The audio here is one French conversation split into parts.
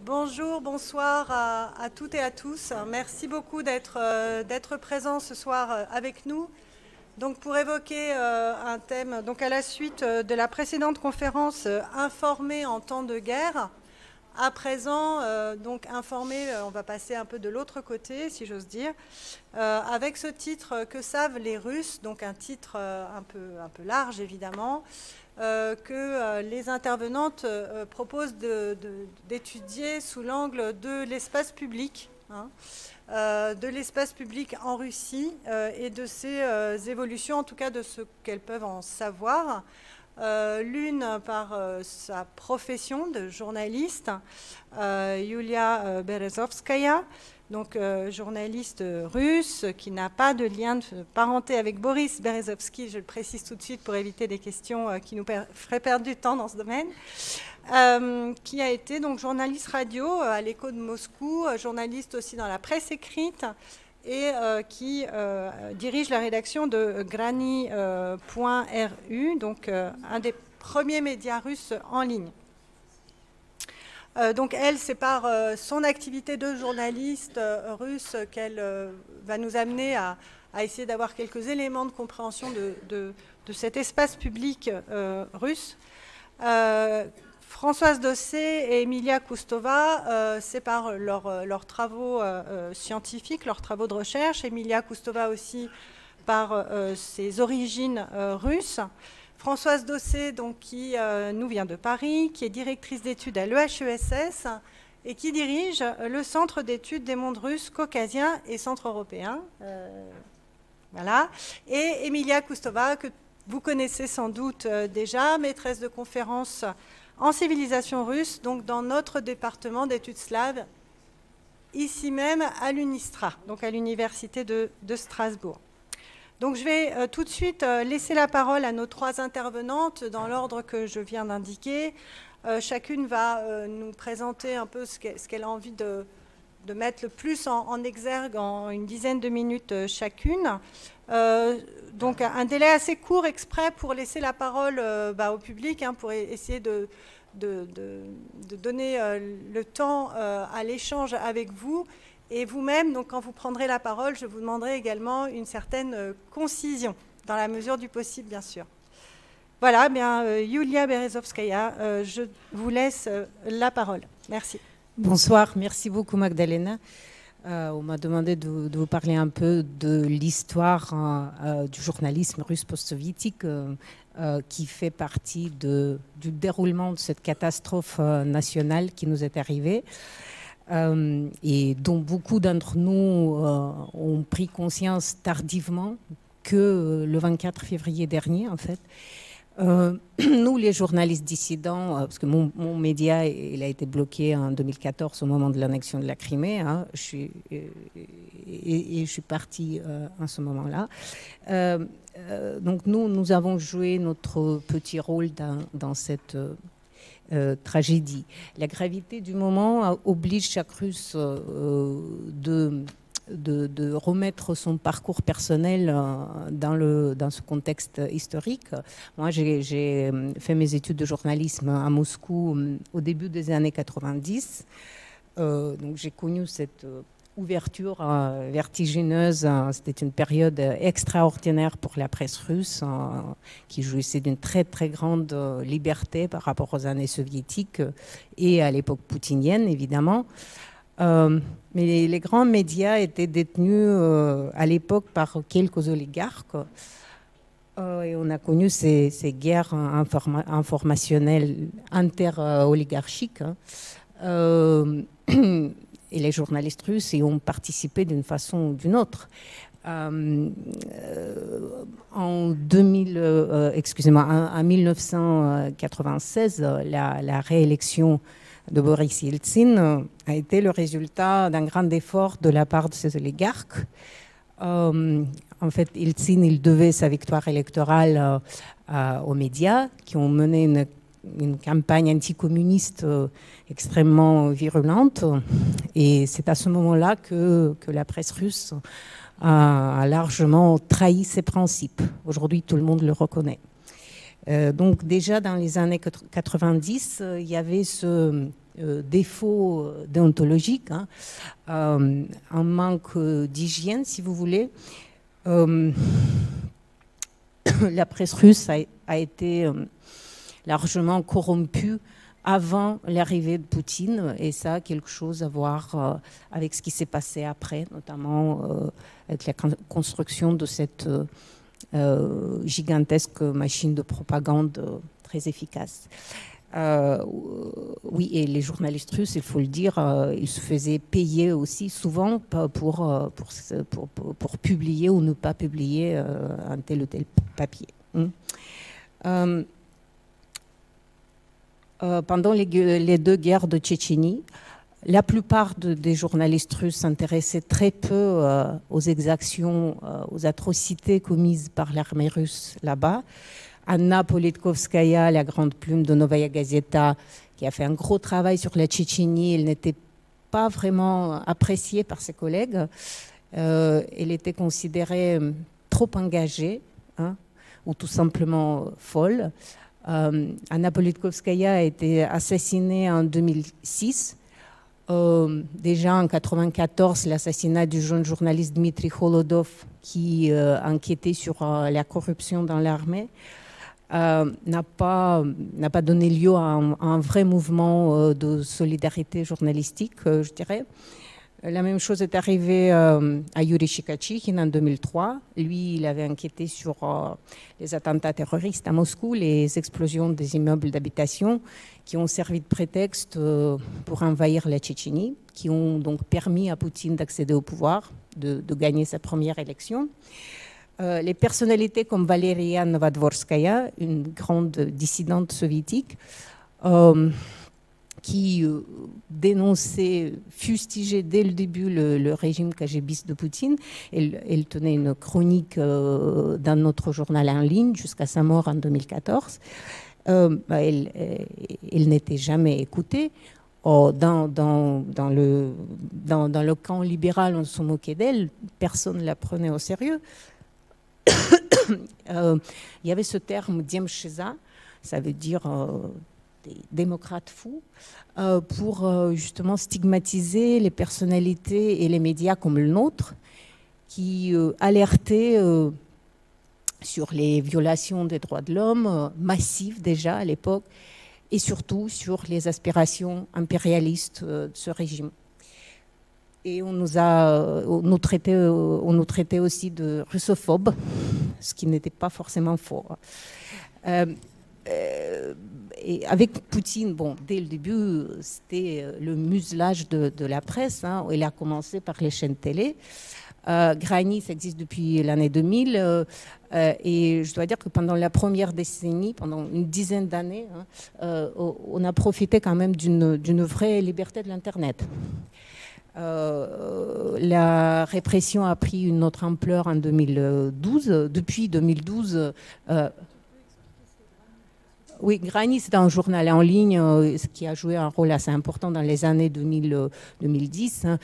Bonjour, bonsoir à toutes et à tous. Merci beaucoup d'être présents ce soir avec nous. Donc pour évoquer un thème, donc à la suite de la précédente conférence Informer en temps de guerre, à présent, donc informer, on va passer un peu de l'autre côté, si j'ose dire, avec ce titre Que savent les Russes, donc un titre un peu large évidemment, que les intervenantes proposent d'étudier sous l'angle de l'espace public, de l'espace public en Russie et de ses évolutions, en tout cas de ce qu'elles peuvent en savoir. L'une par sa profession de journaliste, Yulia Berezovskaya, donc journaliste russe qui n'a pas de lien de parenté avec Boris Berezovsky, je le précise tout de suite pour éviter des questions qui nous feraient perdre du temps dans ce domaine, qui a été donc journaliste radio à l'Écho de Moscou, journaliste aussi dans la presse écrite, et qui dirige la rédaction de Grani.ru, donc un des premiers médias russes en ligne. Donc elle, c'est par son activité de journaliste russe qu'elle va nous amener à essayer d'avoir quelques éléments de compréhension de cet espace public russe. Françoise Dossé et Emilia Koustova, c'est par leurs travaux scientifiques, leurs travaux de recherche. Emilia Koustova aussi par ses origines russes. Françoise Dossé, donc, qui nous vient de Paris, qui est directrice d'études à l'EHESS et qui dirige le Centre d'études des mondes russes, caucasiens et centre-européens. Voilà. Et Emilia Koustova, que vous connaissez sans doute déjà, maîtresse de conférences en civilisation russe, donc dans notre département d'études slaves, ici même à l'UNISTRA, donc à l'Université de Strasbourg. Donc je vais tout de suite laisser la parole à nos trois intervenantes dans l'ordre que je viens d'indiquer. Chacune va nous présenter un peu ce qu'elle a envie de mettre le plus en exergue en une dizaine de minutes chacune. Donc un délai assez court exprès pour laisser la parole au public, pour essayer de donner le temps à l'échange avec vous. Et vous-même, donc quand vous prendrez la parole, je vous demanderai également une certaine concision, dans la mesure du possible, bien sûr. Voilà, bien, Yulia Berezovskaya, je vous laisse la parole. Merci. Bonsoir, merci beaucoup Magdalena. On m'a demandé de vous parler un peu de l'histoire du journalisme russe post-soviétique qui fait partie du déroulement de cette catastrophe nationale qui nous est arrivée. Et dont beaucoup d'entre nous ont pris conscience tardivement que le 24 février dernier, en fait. Nous, les journalistes dissidents, parce que mon média il a été bloqué en 2014 au moment de l'annexion de la Crimée, je suis partie à ce moment-là. Donc nous avons joué notre petit rôle dans cette tragédie. La gravité du moment oblige chaque Russe de remettre son parcours personnel dans ce contexte historique. Moi, j'ai fait mes études de journalisme à Moscou au début des années 90. Donc j'ai connu cette ouverture vertigineuse. C'était une période extraordinaire pour la presse russe qui jouissait d'une très très grande liberté par rapport aux années soviétiques et à l'époque poutinienne évidemment. Mais les grands médias étaient détenus à l'époque par quelques oligarques et on a connu ces guerres informationnelles inter-oligarchiques. Et les journalistes russes y ont participé d'une façon ou d'une autre. En 1996, la réélection de Boris Yeltsin a été le résultat d'un grand effort de la part de ces oligarques. En fait, Yeltsin, il devait sa victoire électorale aux médias qui ont mené une campagne anticommuniste extrêmement virulente. Et c'est à ce moment-là que la presse russe a largement trahi ses principes. Aujourd'hui, tout le monde le reconnaît. Donc déjà dans les années 90, il y avait ce défaut déontologique, hein, un manque d'hygiène, si vous voulez. La presse russe a été largement corrompue avant l'arrivée de Poutine, et ça a quelque chose à voir avec ce qui s'est passé après, notamment avec la construction de cette gigantesque machine de propagande très efficace. Oui, et les journalistes russes, il faut le dire, ils se faisaient payer aussi souvent pour publier ou ne pas publier un tel ou tel papier. Pendant les deux guerres de Tchétchénie, la plupart des journalistes russes s'intéressaient très peu aux exactions, aux atrocités commises par l'armée russe là-bas. Anna Politkovskaya, la grande plume de Novaya Gazeta, qui a fait un gros travail sur la Tchétchénie, elle n'était pas vraiment appréciée par ses collègues. Elle était considérée trop engagée, hein, ou tout simplement folle. Anna Politkovskaya a été assassinée en 2006. Déjà en 1994, l'assassinat du jeune journaliste Dmitri Kholodov, qui enquêtait sur la corruption dans l'armée, n'a pas donné lieu à un vrai mouvement de solidarité journalistique, je dirais. La même chose est arrivée à Yuri Shikachikhin en 2003. Lui, il avait enquêté sur les attentats terroristes à Moscou, les explosions des immeubles d'habitation qui ont servi de prétexte pour envahir la Tchétchénie, qui ont donc permis à Poutine d'accéder au pouvoir, de gagner sa première élection. Les personnalités comme Valeria Novodvorskaya, une grande dissidente soviétique, qui dénonçait, fustigeait dès le début le régime KGBiste de Poutine. Elle tenait une chronique dans notre journal en ligne jusqu'à sa mort en 2014. Elle n'était jamais écoutée. Dans le camp libéral, on se moquait d'elle. Personne ne la prenait au sérieux. Il y avait ce terme Diemcheza, ça veut dire des démocrates fous, pour justement stigmatiser les personnalités et les médias comme le nôtre, qui alertaient sur les violations des droits de l'homme, massives déjà à l'époque, et surtout sur les aspirations impérialistes de ce régime. Et on nous traitait aussi de russophobes, ce qui n'était pas forcément faux. Et avec Poutine, bon, dès le début, c'était le muselage de la presse. Hein. Il a commencé par les chaînes télé. Grani, ça existe depuis l'année 2000. Et je dois dire que pendant la première décennie, pendant une dizaine d'années, hein, on a profité quand même d'une vraie liberté de l'Internet. La répression a pris une autre ampleur en 2012. Depuis 2012, oui, Grani, c'est un journal en ligne qui a joué un rôle assez important dans les années 2010, hein,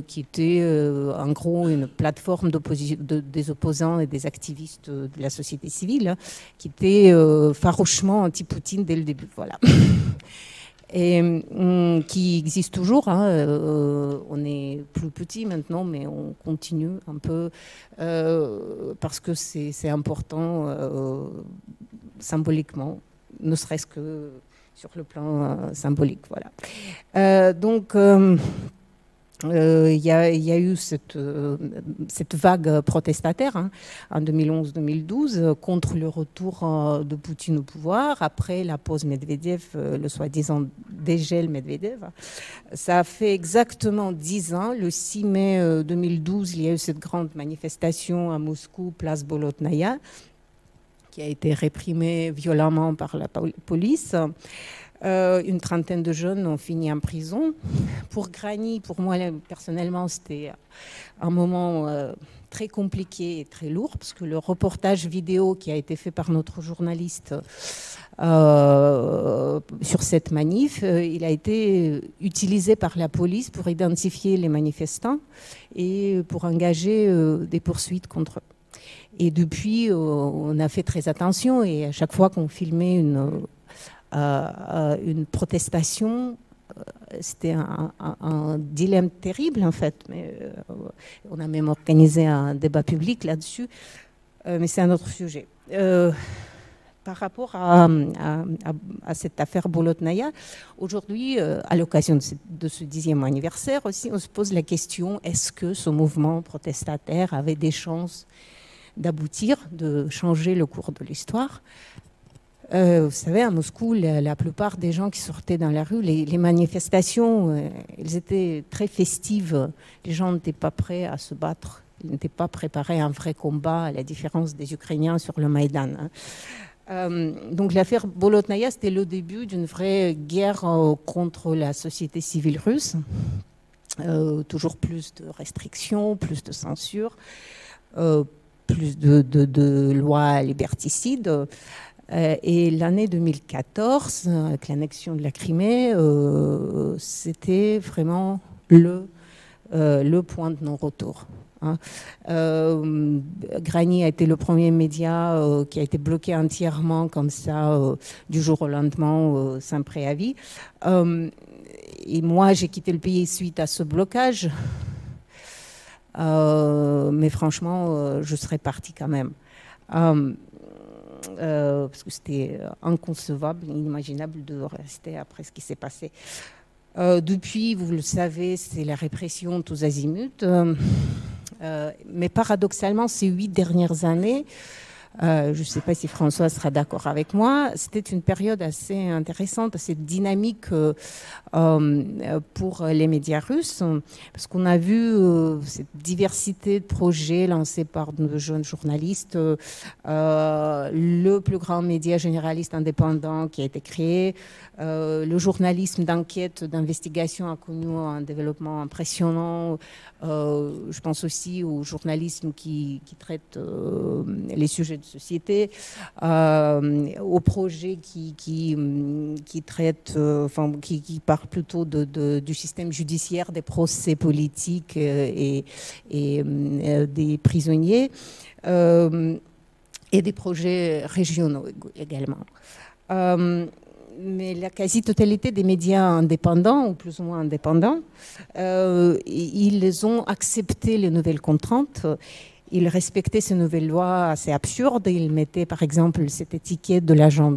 qui était en gros une plateforme des opposants et des activistes de la société civile, hein, qui était farouchement anti-Poutine dès le début. Voilà. Et qui existe toujours. Hein, on est plus petit maintenant, mais on continue un peu parce que c'est important symboliquement, ne serait-ce que sur le plan symbolique. Voilà. Donc, il y a eu cette vague protestataire, hein, en 2011-2012 contre le retour de Poutine au pouvoir, après la pause Medvedev, le soi-disant dégel Medvedev. Ça a fait exactement 10 ans. Le 6 mai 2012, il y a eu cette grande manifestation à Moscou, place Bolotnaya, qui a été réprimée violemment par la police. Une trentaine de jeunes ont fini en prison. Pour Grani, pour moi personnellement, c'était un moment très compliqué et très lourd, parce que le reportage vidéo qui a été fait par notre journaliste sur cette manif, il a été utilisé par la police pour identifier les manifestants et pour engager des poursuites contre eux. Et depuis, on a fait très attention, et à chaque fois qu'on filmait une protestation, c'était un dilemme terrible, en fait. Mais, on a même organisé un débat public là-dessus. Mais c'est un autre sujet. Par rapport à cette affaire Bolotnaya, aujourd'hui, à l'occasion de ce 10e anniversaire aussi, on se pose la question, est-ce que ce mouvement protestataire avait des chances d'aboutir, de changer le cours de l'histoire? Vous savez, à Moscou, la plupart des gens qui sortaient dans la rue, les manifestations, elles étaient très festives. Les gens n'étaient pas prêts à se battre. Ils n'étaient pas préparés à un vrai combat, à la différence des Ukrainiens sur le Maïdan. Donc l'affaire Bolotnaya, c'était le début d'une vraie guerre contre la société civile russe. Toujours plus de restrictions, plus de censure, plus de lois liberticides. Et l'année 2014, avec l'annexion de la Crimée, c'était vraiment le point de non-retour. Grani a été le premier média qui a été bloqué entièrement comme ça, du jour au lendemain, sans préavis. Et moi, j'ai quitté le pays suite à ce blocage. Mais franchement, je serais partie quand même. Parce que c'était inconcevable, inimaginable de rester après ce qui s'est passé. Depuis, vous le savez, c'est la répression tous azimuts. Mais paradoxalement, ces 8 dernières années, je ne sais pas si François sera d'accord avec moi, c'était une période assez intéressante, assez dynamique pour les médias russes, parce qu'on a vu cette diversité de projets lancés par de jeunes journalistes, le plus grand média généraliste indépendant qui a été créé, le journalisme d'enquête, d'investigation a connu un développement impressionnant. Je pense aussi au journalisme qui traite les sujets de société, aux projets qui traitent, qui parlent plutôt du système judiciaire, des procès politiques et des prisonniers, et des projets régionaux également. Mais la quasi-totalité des médias indépendants, ou plus ou moins indépendants, ils ont accepté les nouvelles contraintes. Ils respectaient ces nouvelles lois assez absurdes. Ils mettaient, par exemple, cette étiquette de l'agent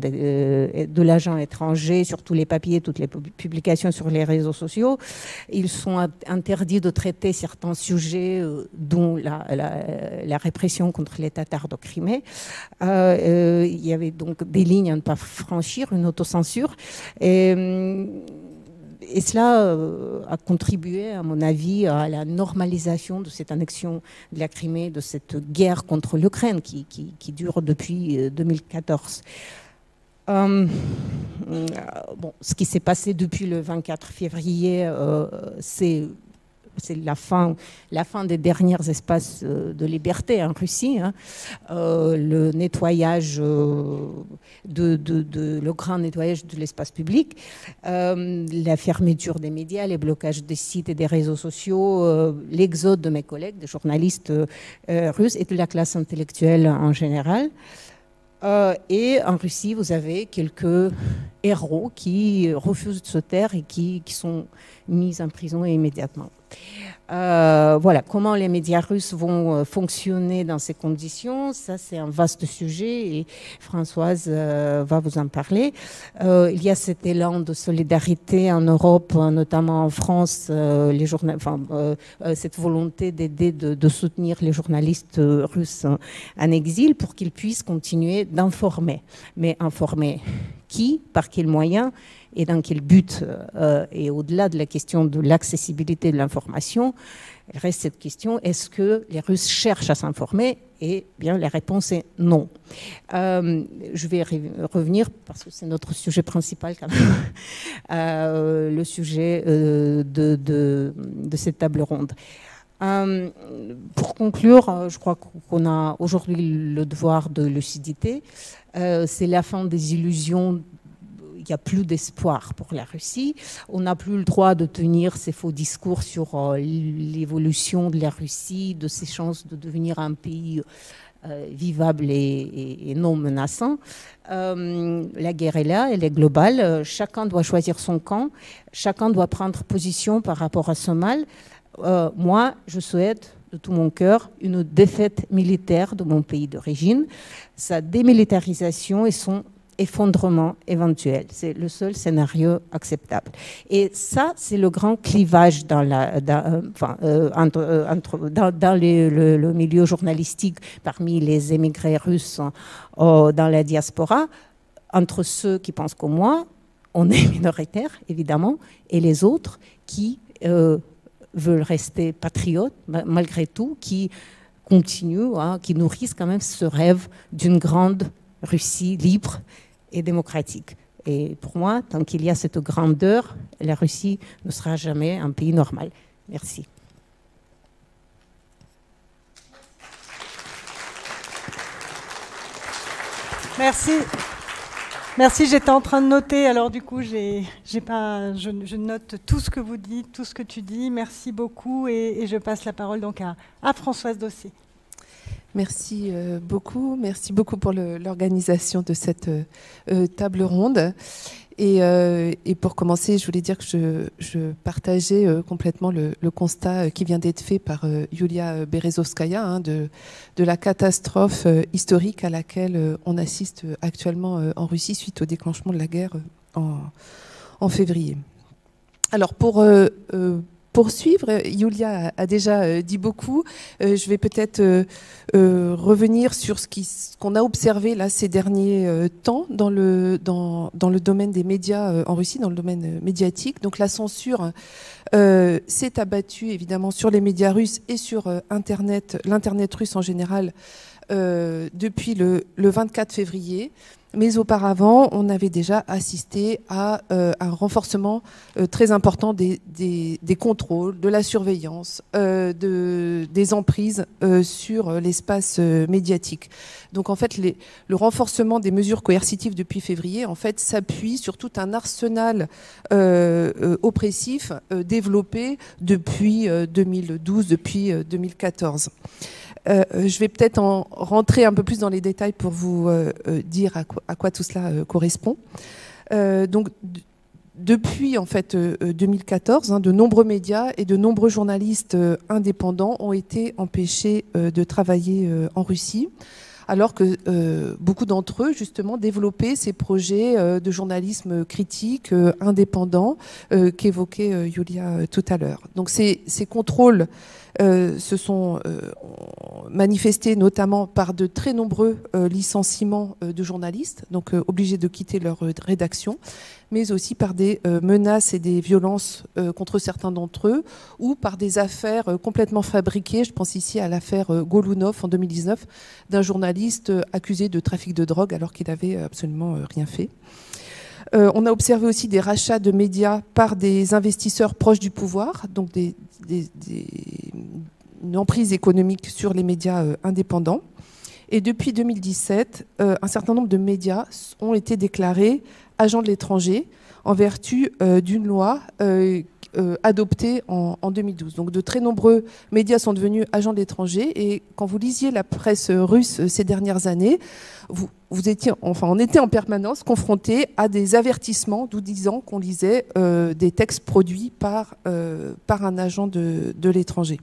étranger sur tous les papiers, toutes les publications sur les réseaux sociaux. Ils sont interdits de traiter certains sujets, dont la répression contre les Tatars de Crimée. Il y avait donc des lignes à ne pas franchir, une autocensure. Et cela a contribué, à mon avis, à la normalisation de cette annexion de la Crimée, de cette guerre contre l'Ukraine qui dure depuis 2014. Bon, ce qui s'est passé depuis le 24 février, c'est la fin des derniers espaces de liberté en Russie, le nettoyage, le grand nettoyage de l'espace public, la fermeture des médias, les blocages des sites et des réseaux sociaux, l'exode de mes collègues, des journalistes russes et de la classe intellectuelle en général. Et en Russie, vous avez quelques héros qui refusent de se taire et qui sont mis en prison immédiatement. Voilà, comment les médias russes vont fonctionner dans ces conditions, ça c'est un vaste sujet et Françoise va vous en parler. Il y a cet élan de solidarité en Europe, notamment en France, cette volonté d'aider, de soutenir les journalistes russes en exil pour qu'ils puissent continuer d'informer. Mais informer qui, par quels moyens et dans quel but, et au-delà de la question de l'accessibilité de l'information, il reste cette question, est-ce que les Russes cherchent à s'informer? Et bien, la réponse est non. Je vais revenir, parce que c'est notre sujet principal quand même, le sujet de cette table ronde. Pour conclure, je crois qu'on a aujourd'hui le devoir de lucidité. C'est la fin des illusions. Il n'y a plus d'espoir pour la Russie. On n'a plus le droit de tenir ces faux discours sur l'évolution de la Russie, de ses chances de devenir un pays vivable et non menaçant. La guerre est là, elle est globale. Chacun doit choisir son camp. Chacun doit prendre position par rapport à ce mal. Moi, je souhaite de tout mon cœur une défaite militaire de mon pays d'origine, sa démilitarisation et son effondrement éventuel. C'est le seul scénario acceptable. Et ça, c'est le grand clivage dans le milieu journalistique parmi les émigrés russes dans la diaspora, entre ceux qui pensent comme moi, on est minoritaire, évidemment, et les autres qui veulent rester patriotes, malgré tout, qui continuent, qui nourrissent quand même ce rêve d'une grande Russie libre et démocratique. Et pour moi, tant qu'il y a cette grandeur, la Russie ne sera jamais un pays normal. Merci. Merci. Merci, j'étais en train de noter, alors du coup, je note tout ce que vous dites, tout ce que tu dis. Merci beaucoup et je passe la parole donc à Françoise Dossier. Merci beaucoup pour l'organisation de cette table ronde. Et pour commencer, je voulais dire que je partageais complètement le constat qui vient d'être fait par Yulia Berezovskaya de la catastrophe historique à laquelle on assiste actuellement en Russie suite au déclenchement de la guerre en février. Alors pour poursuivre, Yulia a déjà dit beaucoup. Je vais peut-être revenir sur ce qu'on a observé là ces derniers temps dans le domaine des médias en Russie, dans le domaine médiatique. Donc la censure s'est abattue évidemment sur les médias russes et sur l'Internet russe en général depuis le 24 février. Mais auparavant, on avait déjà assisté à un renforcement très important des contrôles, de la surveillance, des emprises sur l'espace médiatique. Donc en fait, le renforcement des mesures coercitives depuis février en fait, s'appuie sur tout un arsenal oppressif développé depuis 2012, depuis 2014. Je vais peut-être en rentrer un peu plus dans les détails pour vous dire à quoi tout cela correspond. Donc, depuis en fait 2014, de nombreux médias et de nombreux journalistes indépendants ont été empêchés de travailler en Russie, alors que beaucoup d'entre eux, justement, développaient ces projets de journalisme critique, indépendant, qu'évoquait Yulia tout à l'heure. Donc ces contrôles se sont manifestés notamment par de très nombreux licenciements de journalistes, donc obligés de quitter leur rédaction, mais aussi par des menaces et des violences contre certains d'entre eux, ou par des affaires complètement fabriquées. Je pense ici à l'affaire Golunov en 2019, d'un journaliste accusé de trafic de drogue alors qu'il n'avait absolument rien fait. On a observé aussi des rachats de médias par des investisseurs proches du pouvoir, donc une emprise économique sur les médias indépendants. Et depuis 2017, un certain nombre de médias ont été déclarés agents de l'étranger en vertu d'une loi adoptée en 2012. Donc de très nombreux médias sont devenus agents de l'étranger, et quand vous lisiez la presse russe ces dernières années, on était en permanence confronté à des avertissements nous disant qu'on lisait des textes produits par un agent de l'étranger.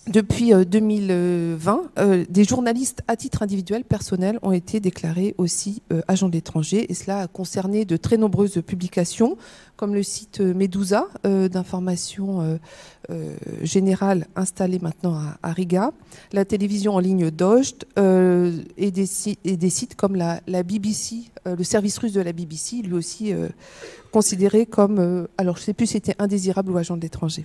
Depuis 2020, des journalistes à titre individuel, personnel, ont été déclarés aussi agents de l'étranger, et cela a concerné de très nombreuses publications, comme le site Medusa, d'information générale installé maintenant à Riga, la télévision en ligne Dojd, et des sites comme la BBC, le service russe de la BBC, lui aussi considéré comme, alors je ne sais plus si c'était indésirable ou agent de l'étranger.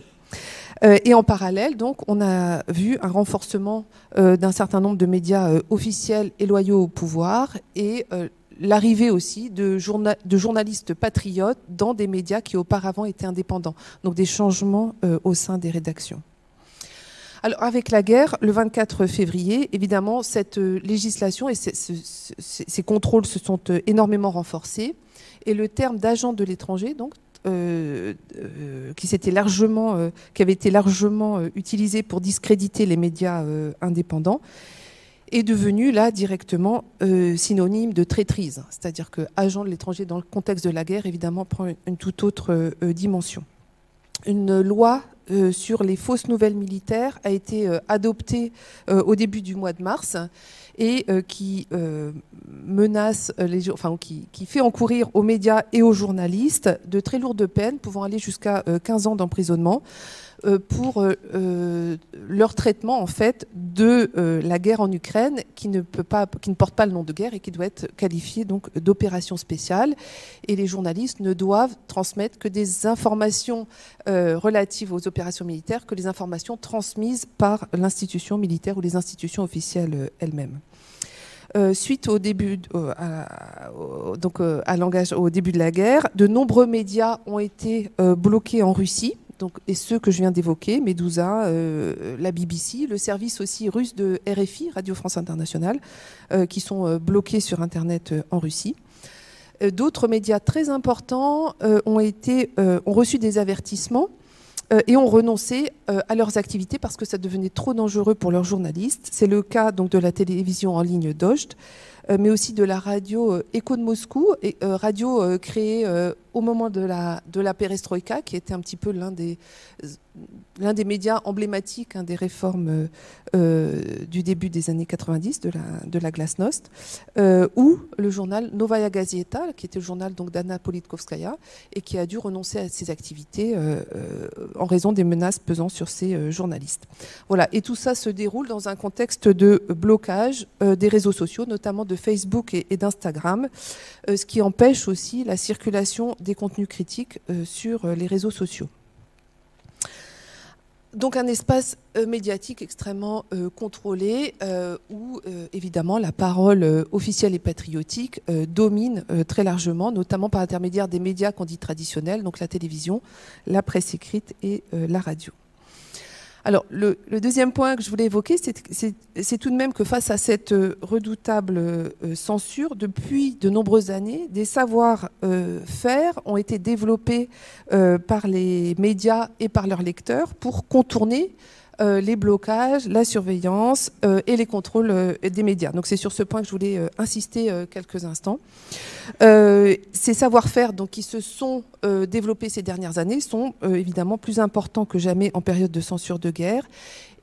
Et en parallèle, donc, on a vu un renforcement d'un certain nombre de médias officiels et loyaux au pouvoir, et l'arrivée aussi de journalistes patriotes dans des médias qui auparavant étaient indépendants. Donc des changements au sein des rédactions. Alors avec la guerre, le 24 février, évidemment, cette législation et ces contrôles se sont énormément renforcés. Et le terme d'agent de l'étranger, donc, qui avait été largement utilisé pour discréditer les médias indépendants, est devenu là directement synonyme de traîtrise. C'est-à-dire que agent de l'étranger dans le contexte de la guerre, évidemment, prend une toute autre dimension. Une loi sur les fausses nouvelles militaires a été adoptée au début du mois de mars et qui menace, qui fait encourir aux médias et aux journalistes de très lourdes peines, pouvant aller jusqu'à 15 ans d'emprisonnement, pour leur traitement en fait de la guerre en Ukraine, qui ne porte pas le nom de guerre et qui doit être qualifiée donc d'opération spéciale. Et les journalistes ne doivent transmettre que des informations relatives aux opérations militaires, que les informations transmises par l'institution militaire ou les institutions officielles elles-mêmes. Suite au début, au début de la guerre, de nombreux médias ont été bloqués en Russie. Donc, et ceux que je viens d'évoquer, Medusa, la BBC, le service aussi russe de RFI, Radio France Internationale, qui sont bloqués sur Internet en Russie. D'autres médias très importants ont reçu des avertissements et ont renoncé à leurs activités parce que ça devenait trop dangereux pour leurs journalistes. C'est le cas donc de la télévision en ligne Dojd, mais aussi de la radio Écho de Moscou, radio créée au moment de la perestroïka, qui était un petit peu l'un des médias emblématiques des réformes du début des années 90, de la glasnost, ou le journal Novaya Gazeta, qui était le journal d'Anna Politkovskaya, et qui a dû renoncer à ses activités en raison des menaces pesant sur ses journalistes. Voilà. Et tout ça se déroule dans un contexte de blocage des réseaux sociaux, notamment de Facebook et d'Instagram, ce qui empêche aussi la circulation des contenus critiques sur les réseaux sociaux. Donc un espace médiatique extrêmement contrôlé où évidemment la parole officielle et patriotique domine très largement, notamment par l'intermédiaire des médias qu'on dit traditionnels, donc la télévision, la presse écrite et la radio. Alors, le deuxième point que je voulais évoquer, c'est tout de même que face à cette redoutable censure, depuis de nombreuses années, des savoir-faire ont été développés par les médias et par leurs lecteurs pour contourner les blocages, la surveillance et les contrôles des médias. Donc c'est sur ce point que je voulais insister quelques instants. Ces savoir-faire qui se sont développés ces dernières années sont évidemment plus importants que jamais en période de censure de guerre.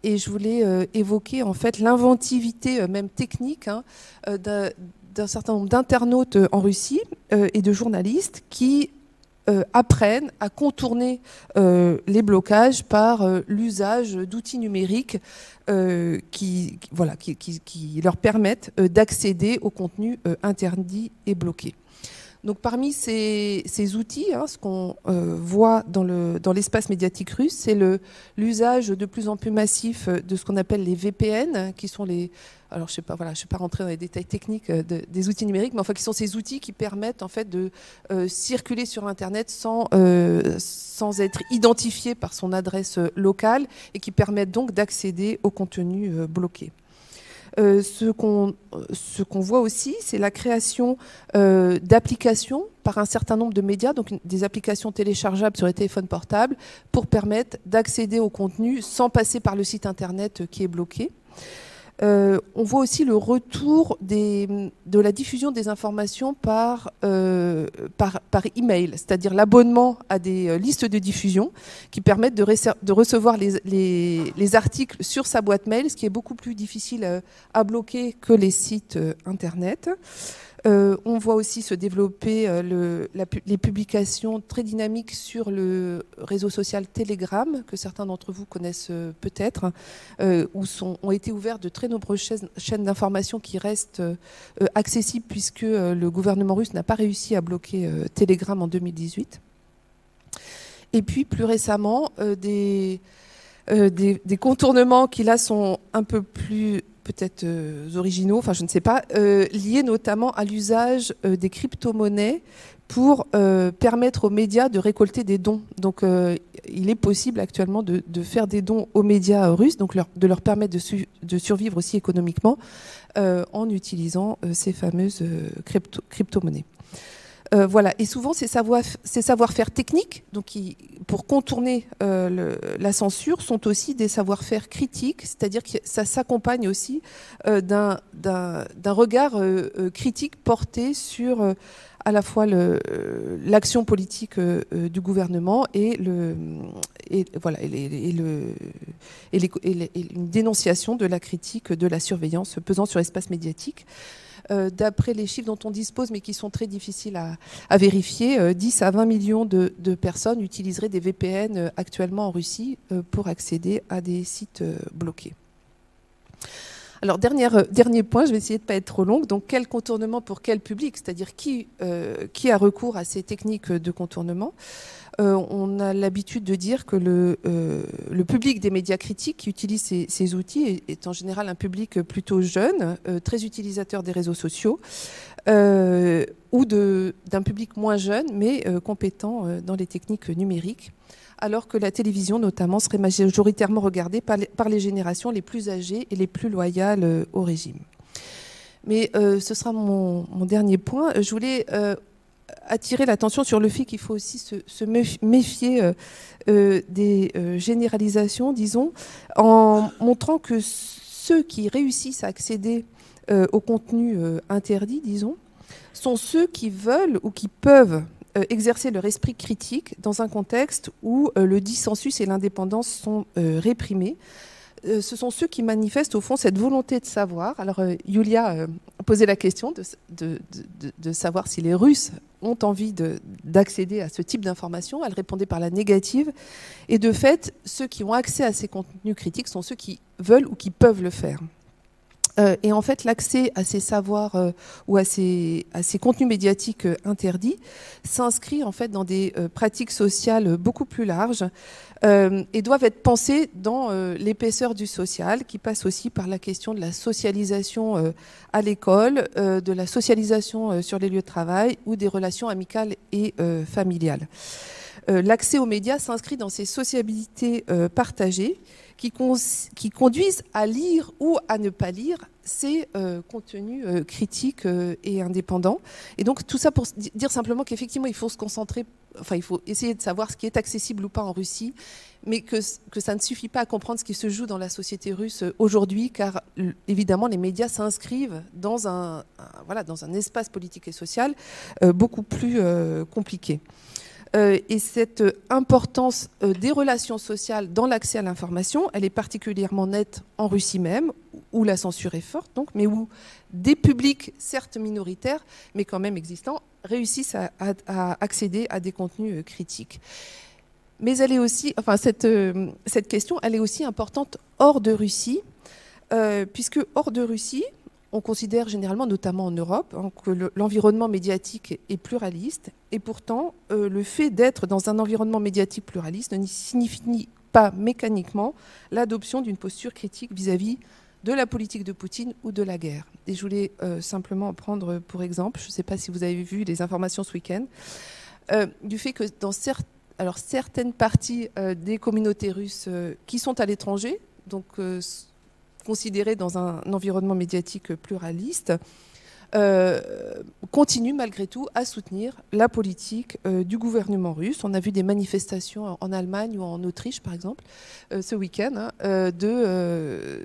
Et je voulais évoquer en fait l'inventivité même technique d'un certain nombre d'internautes en Russie et de journalistes qui apprennent à contourner les blocages par l'usage d'outils numériques qui leur permettent d'accéder aux contenus interdits et bloqués. Donc parmi ces outils, ce qu'on voit dans l'espace médiatique russe, c'est l'usage de plus en plus massif de ce qu'on appelle les VPN, qui sont les... Alors je ne vais pas rentrer dans les détails techniques des outils numériques, mais enfin qui sont ces outils qui permettent en fait de circuler sur Internet sans être identifié par son adresse locale et qui permettent donc d'accéder au contenu bloqué. Ce qu'on voit aussi, c'est la création d'applications par un certain nombre de médias, donc des applications téléchargeables sur les téléphones portables pour permettre d'accéder au contenu sans passer par le site Internet qui est bloqué. On voit aussi le retour de la diffusion des informations par email, c'est-à-dire l'abonnement à des listes de diffusion qui permettent de recevoir les articles sur sa boîte mail, ce qui est beaucoup plus difficile à bloquer que les sites Internet. On voit aussi se développer les publications très dynamiques sur le réseau social Telegram, que certains d'entre vous connaissent peut-être, où ont été ouvertes de très nombreuses chaînes d'information qui restent accessibles puisque le gouvernement russe n'a pas réussi à bloquer Telegram en 2018. Et puis plus récemment, des contournements qui là sont un peu plus peut-être originaux, enfin je ne sais pas, liés notamment à l'usage des crypto-monnaies pour permettre aux médias de récolter des dons. Donc il est possible actuellement de faire des dons aux médias russes, donc de leur permettre de survivre aussi économiquement en utilisant ces fameuses crypto-monnaies. Voilà. Et souvent, ces savoir-faire techniques, donc pour contourner la censure, sont aussi des savoir-faire critiques, c'est-à-dire que ça s'accompagne aussi d'un regard critique porté sur à la fois l'action politique du gouvernement et une dénonciation de la critique de la surveillance pesant sur l'espace médiatique. D'après les chiffres dont on dispose, mais qui sont très difficiles à vérifier, 10 à 20 millions de personnes utiliseraient des VPN actuellement en Russie pour accéder à des sites bloqués. Alors, dernier point, je vais essayer de ne pas être trop longue. Donc, quel contournement pour quel public? C'est-à-dire qui a recours à ces techniques de contournement? On a l'habitude de dire que le public des médias critiques qui utilise ces outils est en général un public plutôt jeune, très utilisateur des réseaux sociaux, ou d'un public moins jeune, mais compétent dans les techniques numériques, alors que la télévision, notamment, serait majoritairement regardée par les générations les plus âgées et les plus loyales au régime. Mais ce sera mon dernier point. Je voulais attirer l'attention sur le fait qu'il faut aussi se méfier des généralisations, disons, en montrant que ceux qui réussissent à accéder au contenu interdit, disons, sont ceux qui veulent ou qui peuvent exercer leur esprit critique dans un contexte où le dissensus et l'indépendance sont réprimés. Ce sont ceux qui manifestent au fond cette volonté de savoir. Alors Yulia posait la question de savoir si les Russes ont envie d'accéder à ce type d'informations. Elle répondait par la négative. Et de fait, ceux qui ont accès à ces contenus critiques sont ceux qui veulent ou qui peuvent le faire. Et en fait, l'accès à ces savoirs ou à ces contenus médiatiques interdits s'inscrit en fait dans des pratiques sociales beaucoup plus larges et doivent être pensés dans l'épaisseur du social, qui passe aussi par la question de la socialisation à l'école, de la socialisation sur les lieux de travail ou des relations amicales et familiales. L'accès aux médias s'inscrit dans ces sociabilités partagées qui conduisent à lire ou à ne pas lire ces contenus critiques et indépendants. Et donc tout ça pour dire simplement qu'effectivement il faut se concentrer, enfin il faut essayer de savoir ce qui est accessible ou pas en Russie, mais que ça ne suffit pas à comprendre ce qui se joue dans la société russe aujourd'hui, car évidemment les médias s'inscrivent dans un espace politique et social beaucoup plus compliqué. Et cette importance des relations sociales dans l'accès à l'information, elle est particulièrement nette en Russie même, où la censure est forte, donc, mais où des publics, certes minoritaires, mais quand même existants, réussissent à accéder à des contenus critiques. Mais elle est aussi, enfin, cette question, elle est aussi importante hors de Russie, puisque hors de Russie, on considère généralement, notamment en Europe, que l'environnement médiatique est pluraliste. Et pourtant, le fait d'être dans un environnement médiatique pluraliste ne signifie pas mécaniquement l'adoption d'une posture critique vis-à-vis de la politique de Poutine ou de la guerre. Et je voulais simplement prendre pour exemple, je ne sais pas si vous avez vu les informations ce week-end, du fait que dans certaines parties des communautés russes qui sont à l'étranger, donc considérés dans un environnement médiatique pluraliste, continue malgré tout à soutenir la politique du gouvernement russe. On a vu des manifestations en Allemagne ou en Autriche, par exemple, ce week-end, de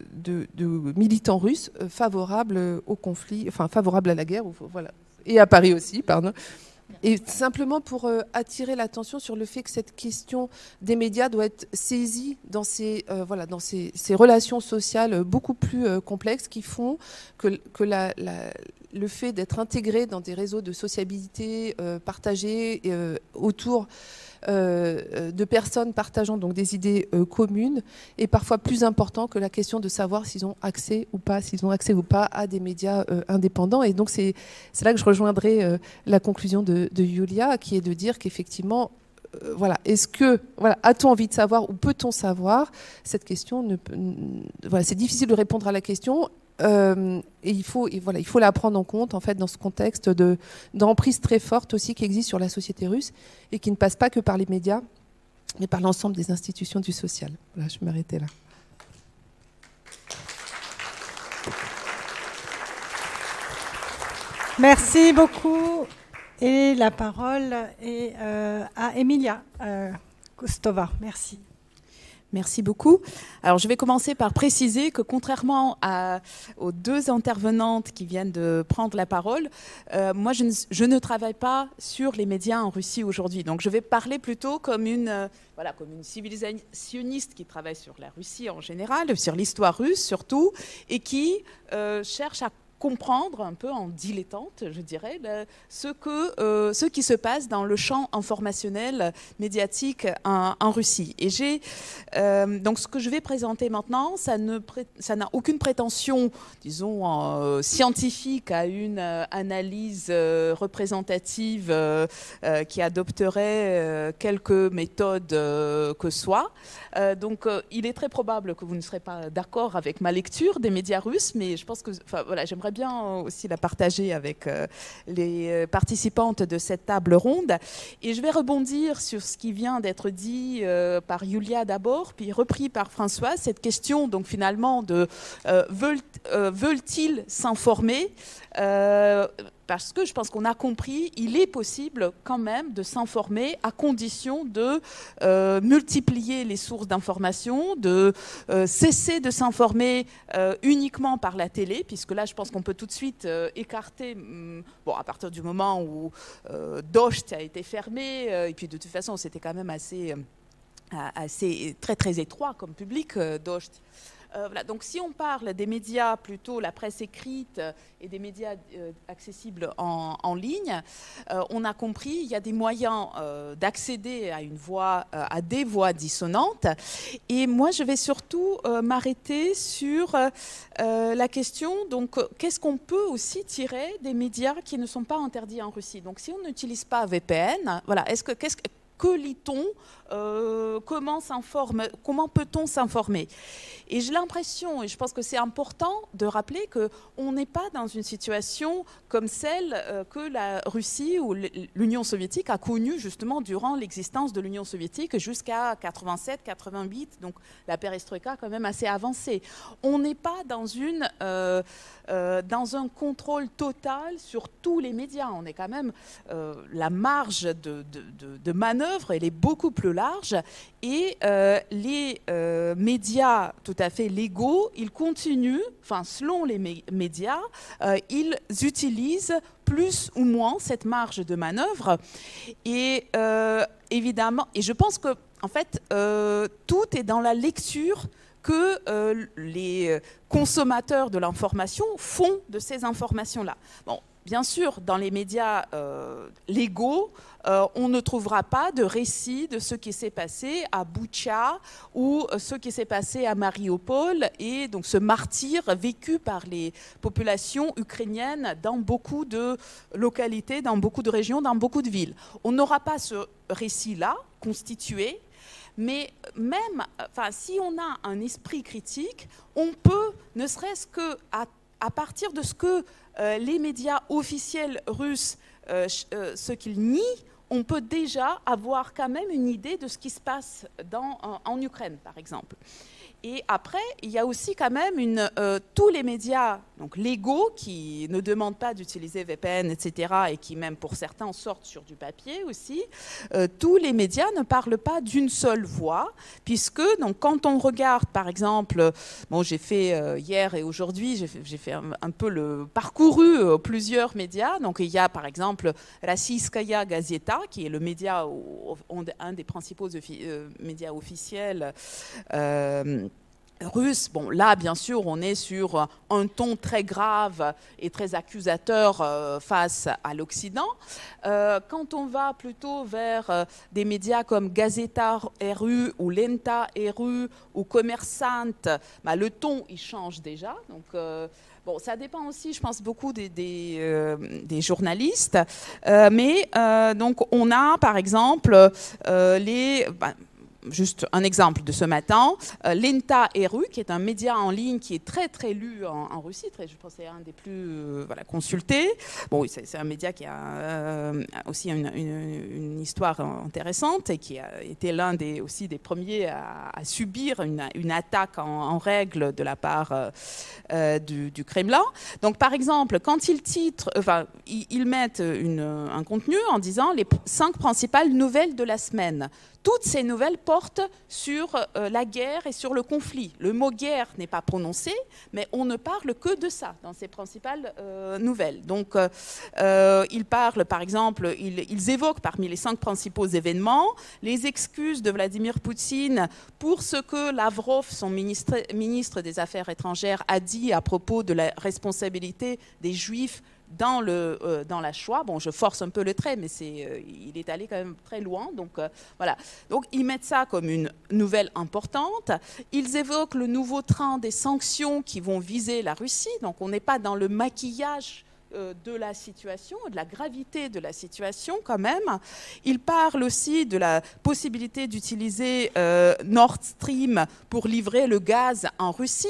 militants russes favorables au conflit, enfin favorables à la guerre, voilà, et à Paris aussi, pardon. Et simplement pour attirer l'attention sur le fait que cette question des médias doit être saisie dans ces relations sociales beaucoup plus complexes qui font que le fait d'être intégré dans des réseaux de sociabilité partagés autour de personnes partageant donc des idées communes est parfois plus important que la question de savoir s'ils ont accès ou pas à des médias indépendants. Et donc c'est là que je rejoindrai la conclusion de Yulia, qui est de dire qu'effectivement a-t-on envie de savoir ou peut-on savoir? Cette question, c'est difficile de répondre à la question. Et il faut la prendre en compte en fait dans ce contexte d'emprise très forte aussi qui existe sur la société russe et qui ne passe pas que par les médias, mais par l'ensemble des institutions du social. Voilà, je vais m'arrêter là. Merci beaucoup. Et la parole est à Emilia Kostova. Merci. Merci beaucoup. Alors, je vais commencer par préciser que contrairement aux deux intervenantes qui viennent de prendre la parole, moi, je ne travaille pas sur les médias en Russie aujourd'hui. Donc, je vais parler plutôt comme une civilisationniste qui travaille sur la Russie en général, sur l'histoire russe surtout, et qui cherche à comprendre un peu en dilettante, je dirais, ce qui se passe dans le champ informationnel médiatique en Russie. Et donc ce que je vais présenter maintenant, ça n'a aucune prétention, disons, scientifique à une analyse représentative qui adopterait quelques méthodes que soit. Donc il est très probable que vous ne serez pas d'accord avec ma lecture des médias russes, mais je pense que, voilà, j'aimerais bien aussi la partager avec les participantes de cette table ronde. Et je vais rebondir sur ce qui vient d'être dit par Yulia d'abord, puis repris par François, cette question donc finalement de veulent-ils s'informer parce que je pense qu'on a compris, il est possible quand même de s'informer à condition de multiplier les sources d'information, de cesser de s'informer uniquement par la télé, puisque là je pense qu'on peut tout de suite écarter, bon, à partir du moment où Dost a été fermé, et puis de toute façon c'était quand même assez très très étroit comme public, Dost. Voilà. Donc si on parle des médias, plutôt la presse écrite et des médias accessibles en ligne, on a compris, il y a des moyens d'accéder à à des voix dissonantes. Et moi, je vais surtout m'arrêter sur la question, donc qu'est-ce qu'on peut aussi tirer des médias qui ne sont pas interdits en Russie. Donc si on n'utilise pas VPN, voilà, que lit-on, comment peut-on s'informer? Et j'ai l'impression, et je pense que c'est important de rappeler qu'on n'est pas dans une situation comme celle que la Russie ou l'Union soviétique a connue justement durant l'existence de l'Union soviétique jusqu'à 87-88, donc la perestroïka quand même assez avancée. On n'est pas dans un contrôle total sur tous les médias. On est quand même, la marge de manœuvre, elle est beaucoup plus large, et les médias tout à fait légaux, ils continuent, enfin selon les médias, ils utilisent plus ou moins cette marge de manœuvre. Et évidemment, et je pense que en fait, tout est dans la lecture que les consommateurs de l'information font de ces informations-là. Bon, bien sûr, dans les médias légaux, on ne trouvera pas de récit de ce qui s'est passé à Boutcha ou ce qui s'est passé à Mariupol, et donc ce martyre vécu par les populations ukrainiennes dans beaucoup de localités, dans beaucoup de régions, dans beaucoup de villes. On n'aura pas ce récit-là constitué. Mais même, si on a un esprit critique, on peut, ne serait-ce qu'à partir de ce que les médias officiels russes, ce qu'ils nient, on peut déjà avoir quand même une idée de ce qui se passe en Ukraine, par exemple. Et après, il y a aussi quand même tous les médias donc légaux qui ne demandent pas d'utiliser VPN, etc., et qui même pour certains sortent sur du papier aussi. Tous les médias ne parlent pas d'une seule voix, puisque donc, quand on regarde, par exemple, bon, j'ai fait hier et aujourd'hui, j'ai fait un peu parcouru plusieurs médias. Donc il y a par exemple Rossiyskaya Gazeta, qui est le média, un des principaux médias officiels russe. Bon, là, bien sûr, on est sur un ton très grave et très accusateur face à l'Occident. Quand on va plutôt vers des médias comme Gazeta RU ou Lenta RU ou Commerçante, le ton, il change déjà. Donc, bon, ça dépend aussi, je pense, beaucoup des journalistes. Mais donc, on a, par exemple, juste un exemple de ce matin, Lenta Eru, qui est un média en ligne qui est très très lu en Russie, je pense que c'est un des plus consultés. Bon, c'est un média qui a aussi une histoire intéressante et qui a été l'un aussi des premiers à subir une attaque en règle de la part du Kremlin. Donc par exemple, quand ils mettent un contenu en disant les 5 principales nouvelles de la semaine. Toutes ces nouvelles portent sur la guerre et sur le conflit. Le mot guerre n'est pas prononcé, mais on ne parle que de ça dans ces principales nouvelles. Donc, ils parlent, par exemple, ils évoquent parmi les 5 principaux événements les excuses de Vladimir Poutine pour ce que Lavrov, son ministre des Affaires étrangères, a dit à propos de la responsabilité des Juifs dans la Shoah. Bon, je force un peu le trait, mais il est allé quand même très loin. Donc, voilà. Donc, ils mettent ça comme une nouvelle importante. Ils évoquent le nouveau train des sanctions qui vont viser la Russie. Donc, on n'est pas dans le maquillage de la situation, de la gravité de la situation quand même. Ils parlent aussi de la possibilité d'utiliser Nord Stream pour livrer le gaz en Russie.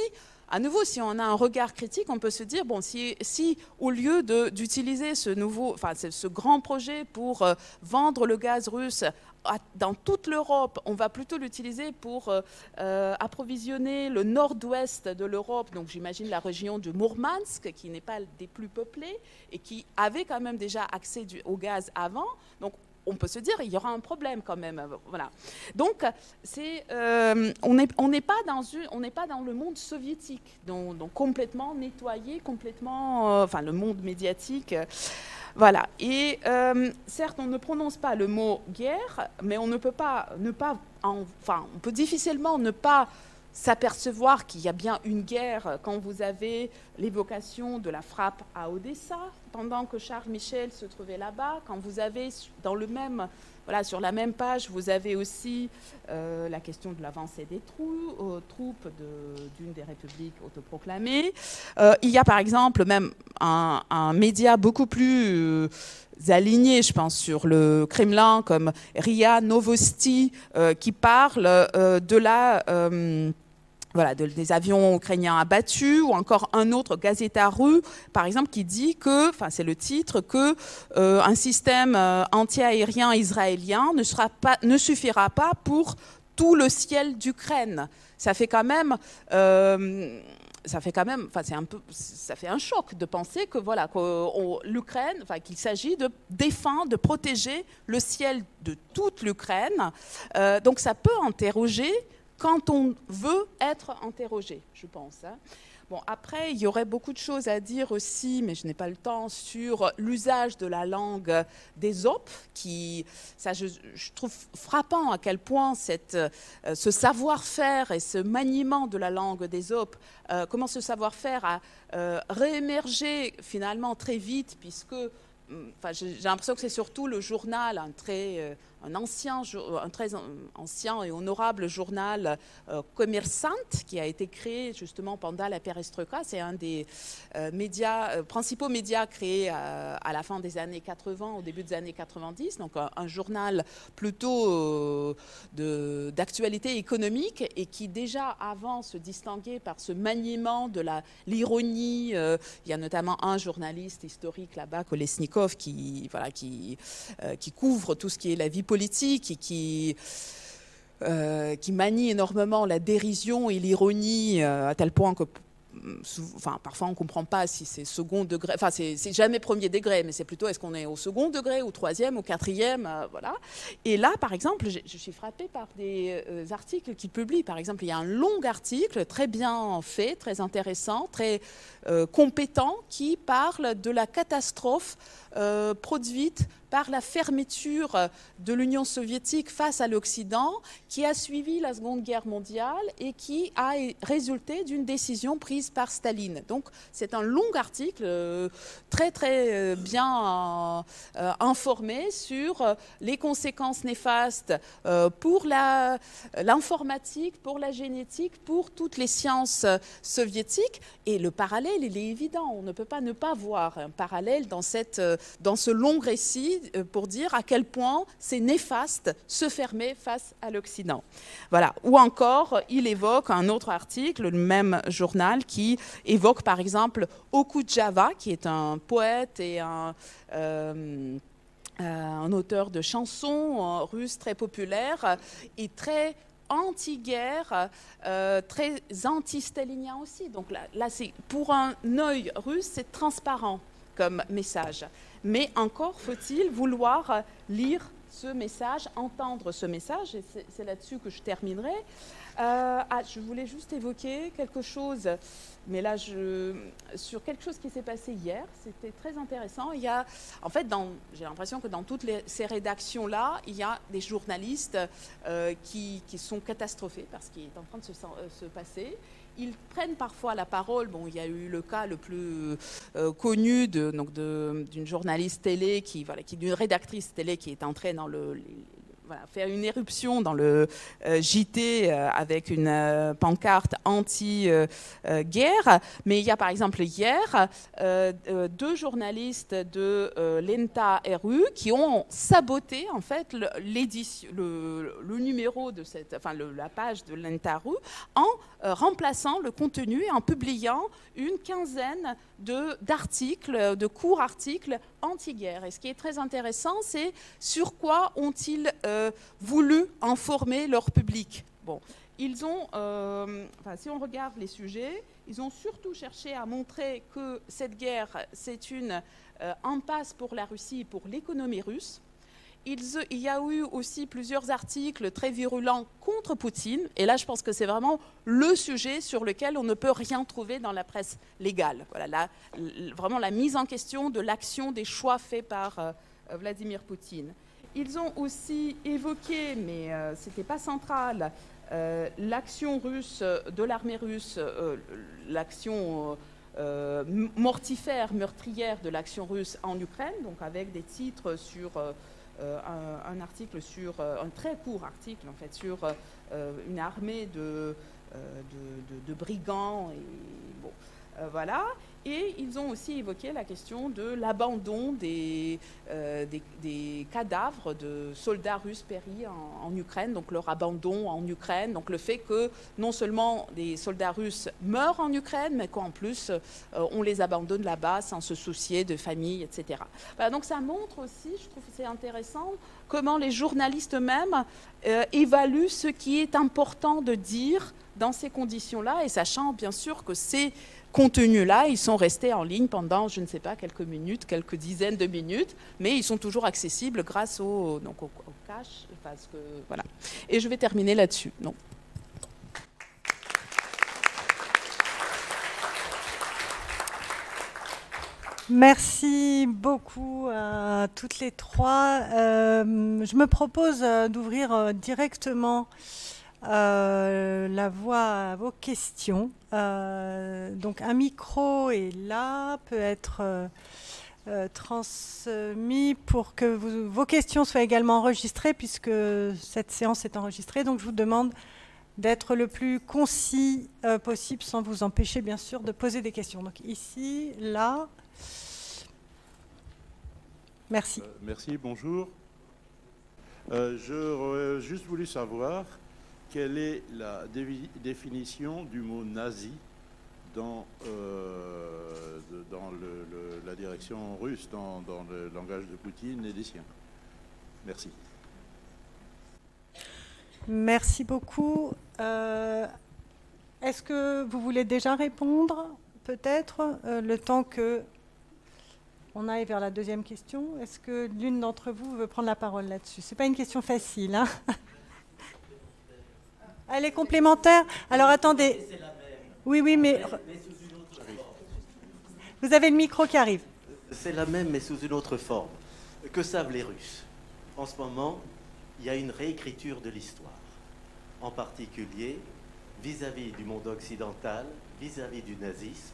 À nouveau, si on a un regard critique, on peut se dire, bon, si au lieu d'utiliser ce grand projet pour vendre le gaz russe dans toute l'Europe, on va plutôt l'utiliser pour approvisionner le nord-ouest de l'Europe, donc j'imagine la région de Mourmansk, qui n'est pas des plus peuplées et qui avait quand même déjà accès au gaz avant. Donc, on peut se dire il y aura un problème quand même. Voilà. Donc, on n'est pas dans le monde soviétique, donc complètement nettoyé, complètement, le monde médiatique. Voilà. Et certes, on ne prononce pas le mot guerre, mais on ne peut pas on peut difficilement ne pas s'apercevoir qu'il y a bien une guerre quand vous avez l'évocation de la frappe à Odessa, pendant que Charles Michel se trouvait là-bas, quand vous avez sur la même page, vous avez aussi la question de l'avancée des troupes d'une des républiques autoproclamées. Il y a par exemple même un média beaucoup plus aligné, je pense, sur le Kremlin, comme RIA Novosti, qui parle des avions ukrainiens abattus, ou encore un autre, Gazeta Ru, par exemple, qui dit que, c'est le titre, que un système anti-aérien israélien ne suffira pas pour tout le ciel d'Ukraine. Ça fait quand même, ça fait un choc de penser que l'Ukraine, qu'il s'agit de défendre, de protéger le ciel de toute l'Ukraine. Donc ça peut interroger quand on veut être interrogé, je pense. Bon, après, il y aurait beaucoup de choses à dire aussi, mais je n'ai pas le temps, sur l'usage de la langue d'Ésope, je trouve frappant à quel point ce savoir-faire et ce maniement de la langue d'Ésope, comment ce savoir-faire a réémergé finalement très vite, puisque j'ai l'impression que c'est surtout le journal, un très ancien et honorable journal Kommersant, qui a été créé justement pendant la perestroïka. C'est un des principaux médias créés à la fin des années 80, au début des années 90, donc un journal plutôt d'actualité économique, et qui déjà avant se distinguait par ce maniement de l'ironie. Il y a notamment un journaliste historique là-bas, Kolesnikov, qui couvre tout ce qui est la vie politique et qui manie énormément la dérision et l'ironie à tel point que parfois on ne comprend pas si c'est second degré, c'est jamais premier degré, mais c'est plutôt est-ce qu'on est au second degré, au troisième, au quatrième, voilà. Et là, par exemple, je suis frappée par des articles qu'il publie. Par exemple, il y a un long article très bien fait, très intéressant, très compétent, qui parle de la catastrophe produite par la fermeture de l'Union soviétique face à l'Occident, qui a suivi la Seconde Guerre mondiale et qui a résulté d'une décision prise par Staline. Donc c'est un long article très très bien informé sur les conséquences néfastes pour l'informatique, pour la génétique, pour toutes les sciences soviétiques. Et le parallèle, il est évident. On ne peut pas ne pas voir un parallèle dans cette dans ce long récit pour dire à quel point c'est néfaste se fermer face à l'Occident. Voilà. Ou encore, il évoque un autre article, le même journal, qui évoque par exemple Okudjava, qui est un poète et un auteur de chansons russe très populaire et très anti-guerre, très anti-stalinien aussi. Donc là c'est, pour un œil russe, c'est transparent comme message. Mais encore faut-il vouloir lire ce message, entendre ce message, et c'est là-dessus que je terminerai. Je voulais juste évoquer quelque chose, mais là, sur quelque chose qui s'est passé hier, c'était très intéressant. Il y a, en fait, j'ai l'impression que dans toutes ces rédactions-là, il y a des journalistes qui sont catastrophés par ce qui est en train de se passer. Ils prennent parfois la parole. Bon, il y a eu le cas le plus connu d'une journaliste télé, d'une rédactrice télé qui est entrée dans faire une éruption dans le JT avec une pancarte anti-guerre. Mais il y a par exemple hier 2 journalistes de l'ENTA RU qui ont saboté en fait le numéro de la page de l'ENTA RU en remplaçant le contenu et en publiant une quinzaine d'articles, de courts articles anti-guerre. Et ce qui est très intéressant, c'est sur quoi ont-ils voulu informer leur public. Bon, ils ont, si on regarde les sujets, ils ont surtout cherché à montrer que cette guerre, c'est une impasse pour la Russie et pour l'économie russe. Il y a eu aussi plusieurs articles très virulents contre Poutine. Et là, je pense que c'est vraiment le sujet sur lequel on ne peut rien trouver dans la presse légale. Voilà, vraiment la mise en question de l'action, des choix faits par Vladimir Poutine. Ils ont aussi évoqué, mais ce n'était pas central, l'action russe, de l'armée russe, l'action mortifère, meurtrière de l'action russe en Ukraine, donc avec des titres sur... un article un très court article en fait, sur une armée de brigands. Et, bon, voilà. Et ils ont aussi évoqué la question de l'abandon des cadavres de soldats russes péris en Ukraine, donc leur abandon en Ukraine, donc le fait que non seulement des soldats russes meurent en Ukraine, mais qu'en plus on les abandonne là-bas sans se soucier de famille, etc. Voilà, donc ça montre aussi, je trouve que c'est intéressant, comment les journalistes eux-mêmes évaluent ce qui est important de dire dans ces conditions-là, et sachant bien sûr que ces contenus-là, ils sont restés en ligne pendant, je ne sais pas, quelques minutes, quelques dizaines de minutes, mais ils sont toujours accessibles grâce au cache, parce que, voilà. Et je vais terminer là-dessus. Non. Merci beaucoup à toutes les trois. Je me propose d'ouvrir directement la voie à vos questions. Donc un micro est là, peut être transmis pour que vos questions soient également enregistrées, puisque cette séance est enregistrée. Donc je vous demande d'être le plus concis possible, sans vous empêcher bien sûr de poser des questions. Donc ici, là. Merci. Merci, bonjour. J'aurais juste voulu savoir quelle est la définition du mot nazi dans la direction russe, dans le langage de Poutine et des siens. Merci. Merci beaucoup. Est-ce que vous voulez déjà répondre, peut-être, le temps que on aille vers la deuxième question? Est-ce que l'une d'entre vous veut prendre la parole là-dessus? Ce n'est pas une question facile, hein. Elle est complémentaire. Alors attendez. Oui, mais vous avez le micro qui arrive. C'est la même, mais sous une autre forme. Que savent les Russes? En ce moment, il y a une réécriture de l'histoire, en particulier vis-à-vis du monde occidental, vis-à-vis du nazisme.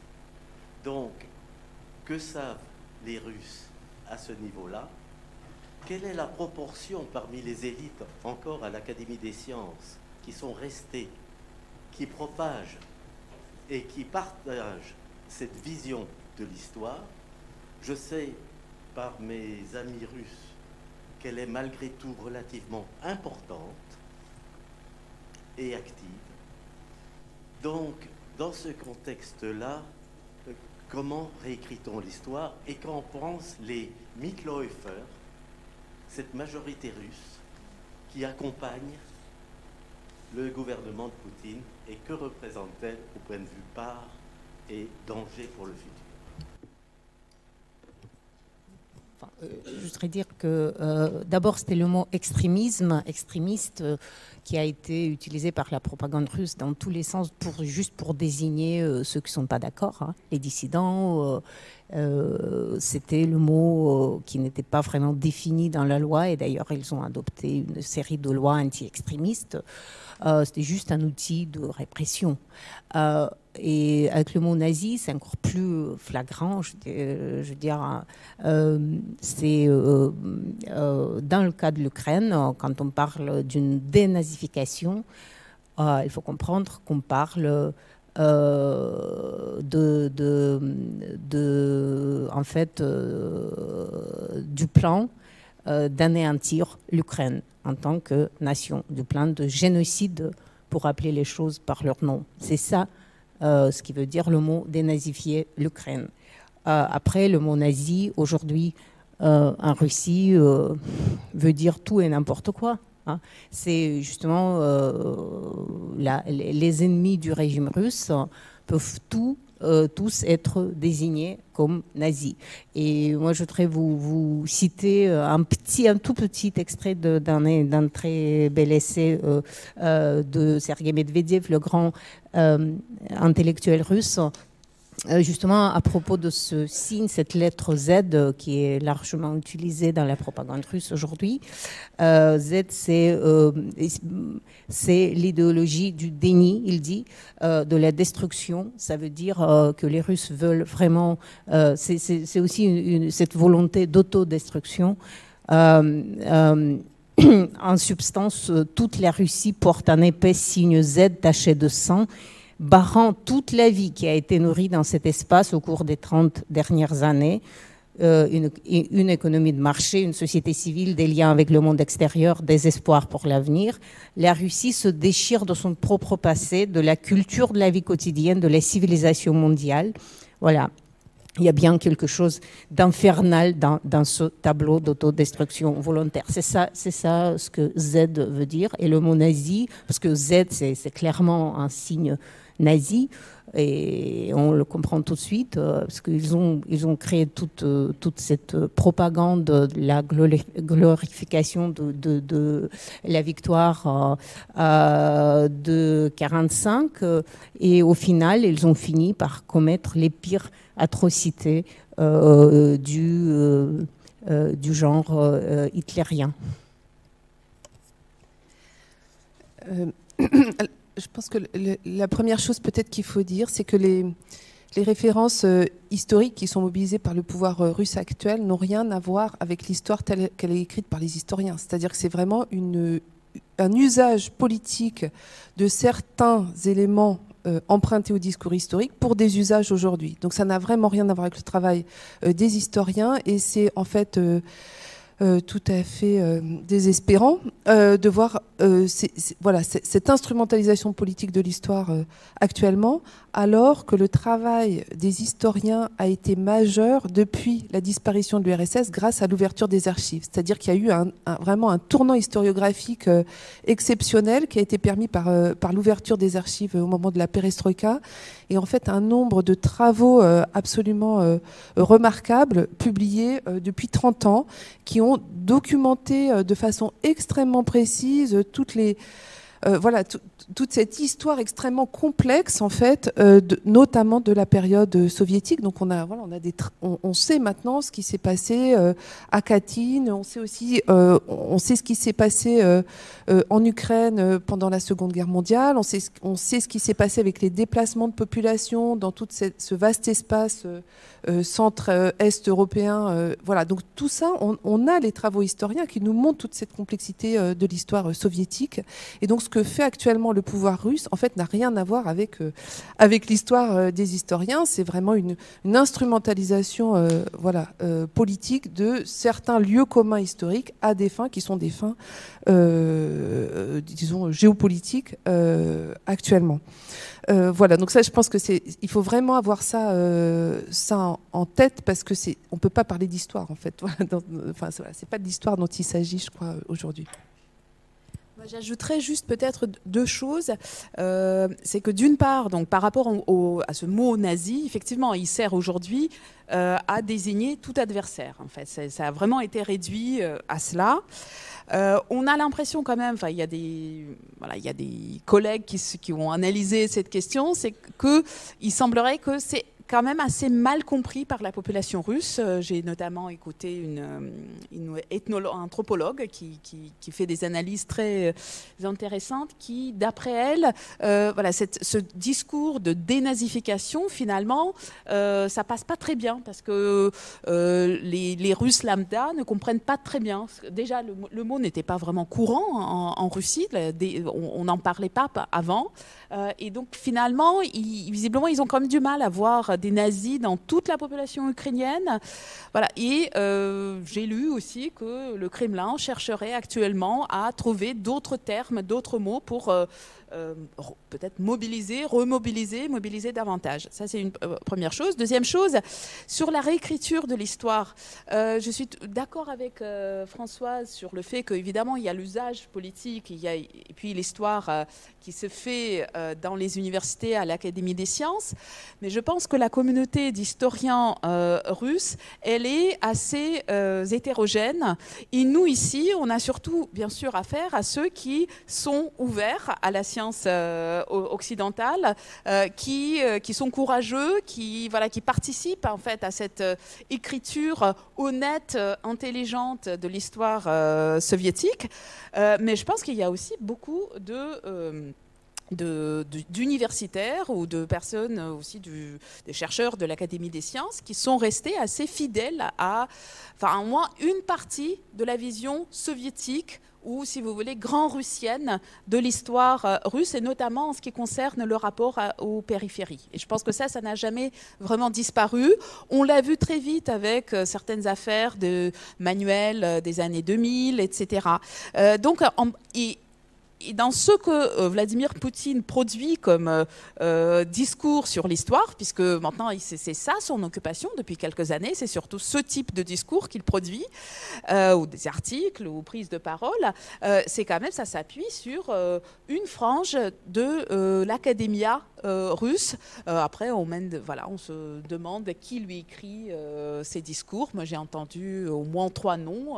Donc, que savent les Russes à ce niveau-là? Quelle est la proportion parmi les élites encore à l'Académie des sciences qui sont restés, qui propagent et qui partagent cette vision de l'histoire? Je sais par mes amis russes qu'elle est malgré tout relativement importante et active. Donc, dans ce contexte-là, comment réécrit-on l'histoire et qu'en pensent les Mitläufer, cette majorité russe qui accompagne le gouvernement de Poutine, et que représente-t-elle au point de vue part et danger pour le futur? Je voudrais dire que d'abord c'était le mot extrémisme, extrémiste, qui a été utilisé par la propagande russe dans tous les sens juste pour désigner ceux qui ne sont pas d'accord, hein, les dissidents. C'était le mot qui n'était pas vraiment défini dans la loi, et d'ailleurs ils ont adopté une série de lois anti-extrémistes. C'était juste un outil de répression. Et avec le mot nazi, c'est encore plus flagrant. Je veux dire, c'est dans le cas de l'Ukraine, quand on parle d'une dénazification, il faut comprendre qu'on parle en fait, du plan d'anéantir l'Ukraine en tant que nation, du plan de génocide, pour appeler les choses par leur nom. C'est ça ce qui veut dire le mot dénazifier l'Ukraine. Après, le mot nazi, aujourd'hui, en Russie, veut dire tout et n'importe quoi. Hein. C'est justement les ennemis du régime russe peuvent tous être désignés comme nazis. Et moi, je voudrais vous citer un tout petit extrait d'un très bel essai de Sergei Medvedev, le grand intellectuel russe, justement à propos de ce signe, cette lettre Z qui est largement utilisée dans la propagande russe aujourd'hui. Z, c'est l'idéologie du déni, il dit, de la destruction. Ça veut dire que les Russes veulent vraiment... c'est aussi cette volonté d'autodestruction. En substance, toute la Russie porte un épais signe Z taché de sang, barrant toute la vie qui a été nourrie dans cet espace au cours des 30 dernières années, une économie de marché, une société civile, des liens avec le monde extérieur, des espoirs pour l'avenir. La Russie se déchire de son propre passé, de la culture de la vie quotidienne, de la civilisation mondiale. Voilà. Il y a bien quelque chose d'infernal dans ce tableau d'autodestruction volontaire. C'est ça ce que Z veut dire. Et le mot nazi, parce que Z, c'est clairement un signe nazi, et on le comprend tout de suite, parce qu'ils ont créé toute cette propagande de la glorification de la victoire de 1945, et au final, ils ont fini par commettre les pires atrocités du genre hitlérien. Je pense que la première chose peut-être qu'il faut dire, c'est que les références historiques qui sont mobilisées par le pouvoir russe actuel n'ont rien à voir avec l'histoire telle qu'elle est écrite par les historiens. C'est-à-dire que c'est vraiment un usage politique de certains éléments empruntés au discours historique pour des usages aujourd'hui. Donc ça n'a vraiment rien à voir avec le travail des historiens, et c'est en fait... tout à fait désespérant de voir voilà, cette instrumentalisation politique de l'histoire actuellement, alors que le travail des historiens a été majeur depuis la disparition de l'URSS grâce à l'ouverture des archives. C'est-à-dire qu'il y a eu vraiment un tournant historiographique exceptionnel qui a été permis par l'ouverture des archives au moment de la perestroïka, et en fait un nombre de travaux absolument remarquables publiés depuis 30 ans qui ont documenté de façon extrêmement précise voilà, toute cette histoire extrêmement complexe, en fait, notamment de la période soviétique. Donc on sait maintenant ce qui s'est passé à Katyn, on sait aussi on sait ce qui s'est passé en Ukraine pendant la Seconde Guerre mondiale, on sait ce qui s'est passé avec les déplacements de population dans tout ce vaste espace centre-est européen. Voilà, donc tout ça, on a les travaux historiens qui nous montrent toute cette complexité de l'histoire soviétique. Et donc ce que fait actuellement le pouvoir russe, en fait, n'a rien à voir avec l'histoire des historiens. C'est vraiment une instrumentalisation politique de certains lieux communs historiques à des fins qui sont des fins, disons, géopolitiques actuellement. Voilà, donc ça, je pense que il faut vraiment avoir ça en tête, parce que on peut pas parler d'histoire, en fait. Voilà, c'est pas de l'histoire dont il s'agit, je crois, aujourd'hui. J'ajouterais juste peut-être deux choses. C'est que d'une part, donc, par rapport à ce mot nazi, effectivement, il sert aujourd'hui à désigner tout adversaire. En fait, ça a vraiment été réduit à cela. On a l'impression quand même, il y a des collègues qui ont analysé cette question, c'est qu'il semblerait que c'est quand même assez mal compris par la population russe. J'ai notamment écouté une anthropologue qui fait des analyses très intéressantes, qui, d'après elle, ce discours de dénazification, finalement, ça passe pas très bien, parce que les Russes lambda ne comprennent pas très bien. Déjà, le mot n'était pas vraiment courant en Russie, on n'en parlait pas avant, et donc finalement, visiblement, ils ont quand même du mal à voir des nazis dans toute la population ukrainienne. Voilà. Et j'ai lu aussi que le Kremlin chercherait actuellement à trouver d'autres termes, d'autres mots pour peut-être mobiliser davantage. Ça, c'est une première chose. Deuxième chose, sur la réécriture de l'histoire, je suis d'accord avec Françoise sur le fait qu'évidemment, il y a l'usage politique, et puis l'histoire qui se fait dans les universités, à l'Académie des sciences, mais je pense que la communauté d'historiens russes, elle est assez hétérogène, et nous ici, on a surtout bien sûr affaire à ceux qui sont ouverts à la science occidentale, qui sont courageux, qui participent en fait à cette écriture honnête, intelligente de l'histoire soviétique, mais je pense qu'il y a aussi beaucoup d'universitaires ou de personnes aussi, des chercheurs de l'Académie des sciences, qui sont restés assez fidèles à, au moins une partie de la vision soviétique, ou, si vous voulez, grand-russienne de l'histoire russe, et notamment en ce qui concerne le rapport aux périphéries. Et je pense que ça n'a jamais vraiment disparu. On l'a vu très vite avec certaines affaires de manuels des années 2000, etc. Et dans ce que Vladimir Poutine produit comme discours sur l'histoire, puisque maintenant c'est ça son occupation depuis quelques années, c'est surtout ce type de discours qu'il produit, ou des articles, ou prises de parole, c'est quand même, ça s'appuie sur une frange de l'académia russe. Après, on se demande qui lui écrit ces discours. Moi, j'ai entendu au moins 3 noms.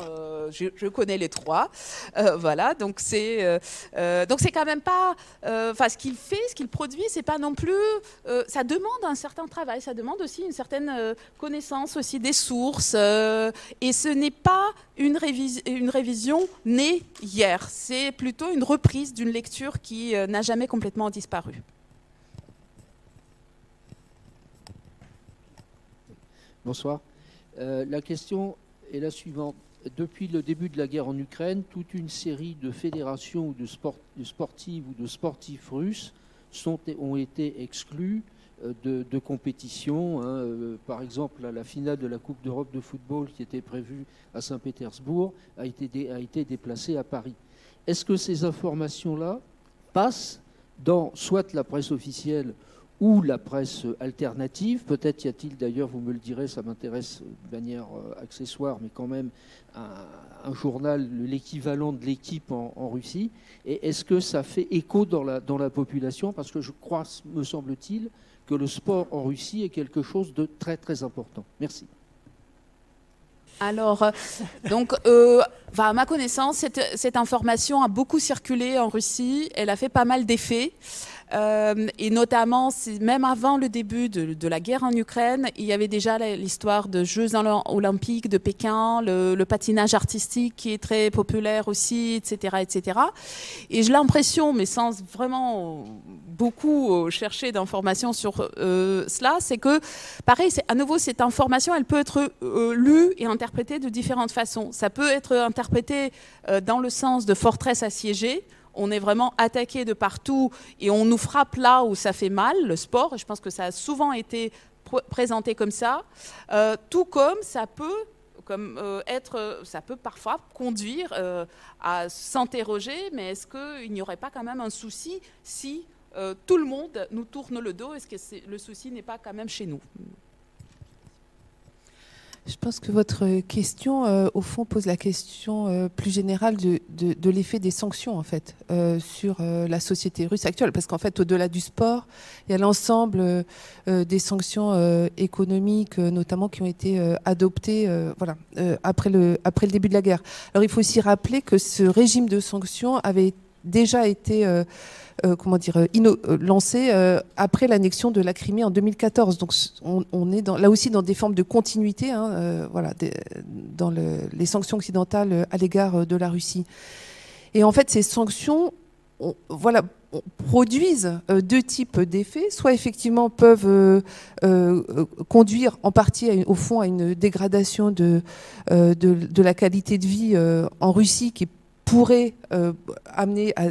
Je connais les 3. Voilà, donc c'est quand même pas, ce qu'il fait, ce qu'il produit, c'est pas non plus. Ça demande un certain travail, ça demande aussi une certaine connaissance aussi des sources, et ce n'est pas une révision née hier. C'est plutôt une reprise d'une lecture qui n'a jamais complètement disparu. Bonsoir. La question est la suivante. Depuis le début de la guerre en Ukraine, toute une série de fédérations ou de sportives ou de sportifs russes ont été exclus de compétition. Par exemple, la finale de la Coupe d'Europe de football qui était prévue à Saint-Pétersbourg a été déplacée à Paris. Est-ce que ces informations-là passent dans soit la presse officielle ou la presse alternative? Peut-être y a-t-il, d'ailleurs, vous me le direz, ça m'intéresse de manière accessoire, mais quand même, un journal, l'équivalent de l'Équipe en Russie. Et est-ce que ça fait écho dans la population? Parce que je crois, me semble-t-il, que le sport en Russie est quelque chose de très, très important. Merci. Alors, à ma connaissance, cette information a beaucoup circulé en Russie. Elle a fait pas mal d'effets. Et notamment, même avant le début de la guerre en Ukraine, il y avait déjà l'histoire de Jeux olympiques de Pékin, le patinage artistique qui est très populaire aussi, etc., etc. Et j'ai l'impression, mais sans vraiment beaucoup chercher d'informations sur cela, c'est que, pareil, à nouveau, cette information, elle peut être lue et interprétée de différentes façons. Ça peut être interprété dans le sens de forteresse assiégée, on est vraiment attaqué de partout et on nous frappe là où ça fait mal, le sport. Et je pense que ça a souvent été présenté comme ça. Tout comme ça peut ça peut parfois conduire à s'interroger, mais est-ce qu'il n'y aurait pas quand même un souci si tout le monde nous tourne le dos? Est-ce que le souci n'est pas quand même chez nous? Je pense que votre question, au fond, pose la question plus générale de l'effet des sanctions, en fait, sur la société russe actuelle. Parce qu'en fait, au-delà du sport, il y a l'ensemble des sanctions économiques, notamment, qui ont été adoptées après le début de la guerre. Alors, il faut aussi rappeler que ce régime de sanctions avait déjà été lancé après l'annexion de la Crimée en 2014. Donc on est là aussi dans des formes de continuité, dans les sanctions occidentales à l'égard de la Russie. Et en fait, ces sanctions produisent deux types d'effets. Soit effectivement peuvent conduire en partie au fond à une dégradation de la qualité de vie en Russie, qui pourrait amener à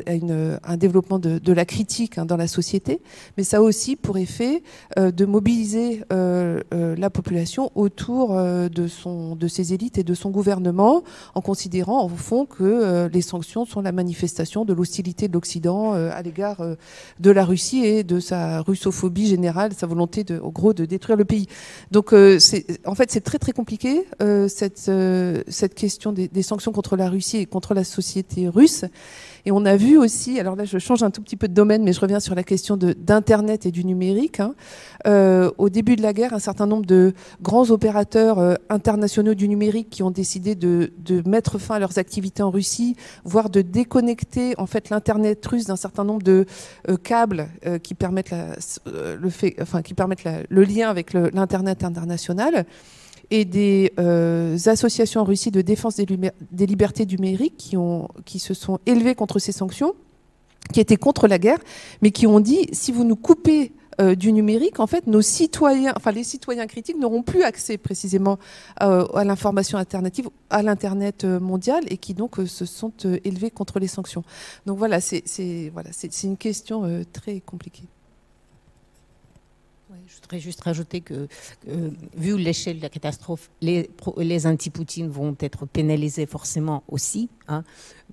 un développement de la critique dans la société, mais ça a aussi pour effet de mobiliser la population autour de ses élites et de son gouvernement, en considérant au fond que les sanctions sont la manifestation de l'hostilité de l'Occident à l'égard de la Russie et de sa russophobie générale, sa volonté de détruire le pays. Donc en fait c'est très très compliqué cette question des sanctions contre la Russie et contre la société russe. Et on a vu aussi, alors là je change un tout petit peu de domaine, mais je reviens sur la question d'Internet et du numérique. Au début de la guerre, un certain nombre de grands opérateurs internationaux du numérique qui ont décidé de mettre fin à leurs activités en Russie, voire de déconnecter en fait l'Internet russe d'un certain nombre de câbles qui permettent le lien avec l'Internet international. Et des associations en Russie de défense des libertés numériques qui se sont élevées contre ces sanctions, qui étaient contre la guerre, mais qui ont dit, si vous nous coupez du numérique, en fait, les citoyens critiques n'auront plus accès précisément à l'information alternative, à l'Internet mondial, et qui donc se sont élevés contre les sanctions. Donc voilà, c'est une question très compliquée. Je voudrais juste rajouter que, vu l'échelle de la catastrophe, les anti-Poutine vont être pénalisés forcément aussi.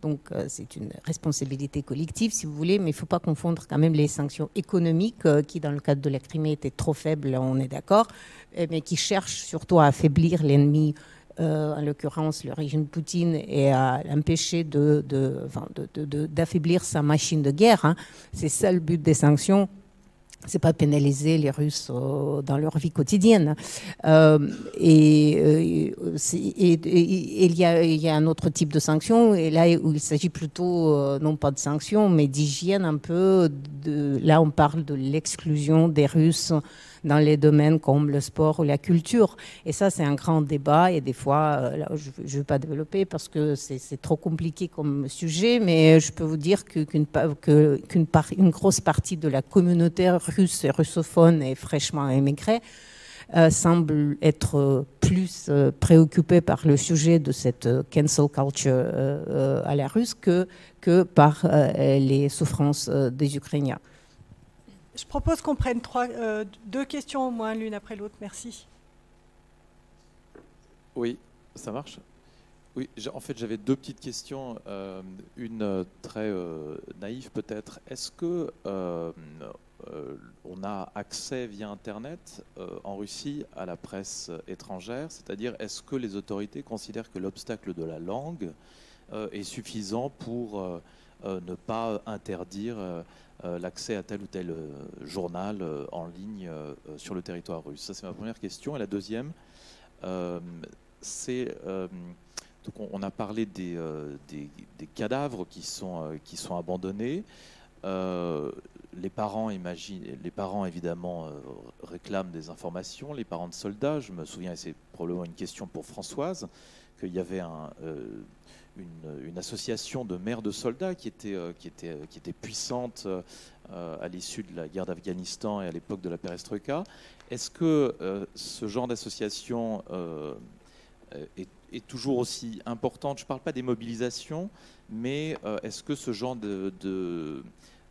Donc, c'est une responsabilité collective, si vous voulez, mais il ne faut pas confondre quand même les sanctions économiques qui, dans le cadre de la Crimée, étaient trop faibles, on est d'accord, mais qui cherchent surtout à affaiblir l'ennemi, en l'occurrence le régime Poutine, et à l'empêcher d'affaiblir sa machine de guerre. C'est ça le but des sanctions. C'est pas pénaliser les Russes dans leur vie quotidienne. Il y a un autre type de sanctions, et là où il s'agit plutôt non pas de sanctions, mais d'hygiène un peu. Là, on parle de l'exclusion des Russes dans les domaines comme le sport ou la culture. Et ça, c'est un grand débat. Et des fois, là, je ne veux pas développer parce que c'est trop compliqué comme sujet, mais je peux vous dire qu'une grosse partie de la communauté russe et russophone et fraîchement émigrée semble être plus préoccupée par le sujet de cette cancel culture à la russe que par les souffrances des Ukrainiens. Je propose qu'on prenne deux questions au moins, l'une après l'autre. Merci. Oui, ça marche. Oui, en fait, j'avais deux petites questions. Une très naïve peut-être. Est-ce que on a accès via Internet en Russie à la presse étrangère? C'est-à-dire, est-ce que les autorités considèrent que l'obstacle de la langue est suffisant pour ne pas interdire l'accès à tel ou tel journal en ligne sur le territoire russe? Ça, c'est ma première question. Et la deuxième, c'est... donc on a parlé des cadavres qui sont abandonnés. Les parents évidemment réclament des informations, les parents de soldats. Je me souviens, et c'est probablement une question pour Françoise, qu'il y avait une association de mères de soldats qui était puissante à l'issue de la guerre d'Afghanistan et à l'époque de la perestroïka. Est-ce que ce genre d'association est toujours aussi importante. Je ne parle pas des mobilisations, mais est-ce que ce genre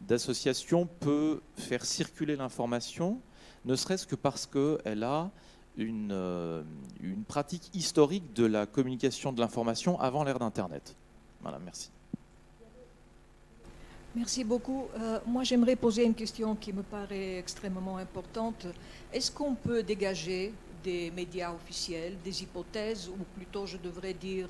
d'association peut faire circuler l'information, ne serait-ce que parce qu'elle a une pratique historique de la communication de l'information avant l'ère d'Internet. Voilà, merci. Merci beaucoup. Moi, j'aimerais poser une question qui me paraît extrêmement importante. Est-ce qu'on peut dégager des médias officiels, des hypothèses, ou plutôt, je devrais dire,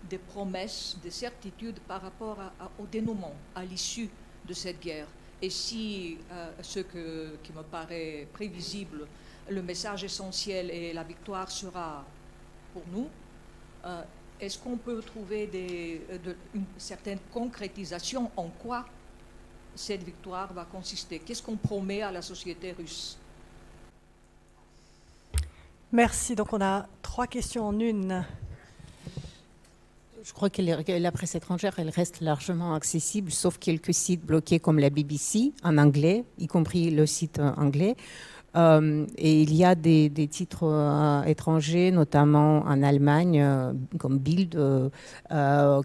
des promesses, des certitudes par rapport au dénouement, à l'issue de cette guerre? Et si ce qui me paraît prévisible, le message essentiel et la victoire sera pour nous, est-ce qu'on peut trouver une certaine concrétisation en quoi cette victoire va consister? Qu'est-ce qu'on promet à la société russe? Merci. Donc on a 3 questions en une. Je crois que la presse étrangère, elle reste largement accessible, sauf quelques sites bloqués comme la BBC en anglais, y compris le site anglais. Et il y a des titres étrangers, notamment en Allemagne, comme Bild,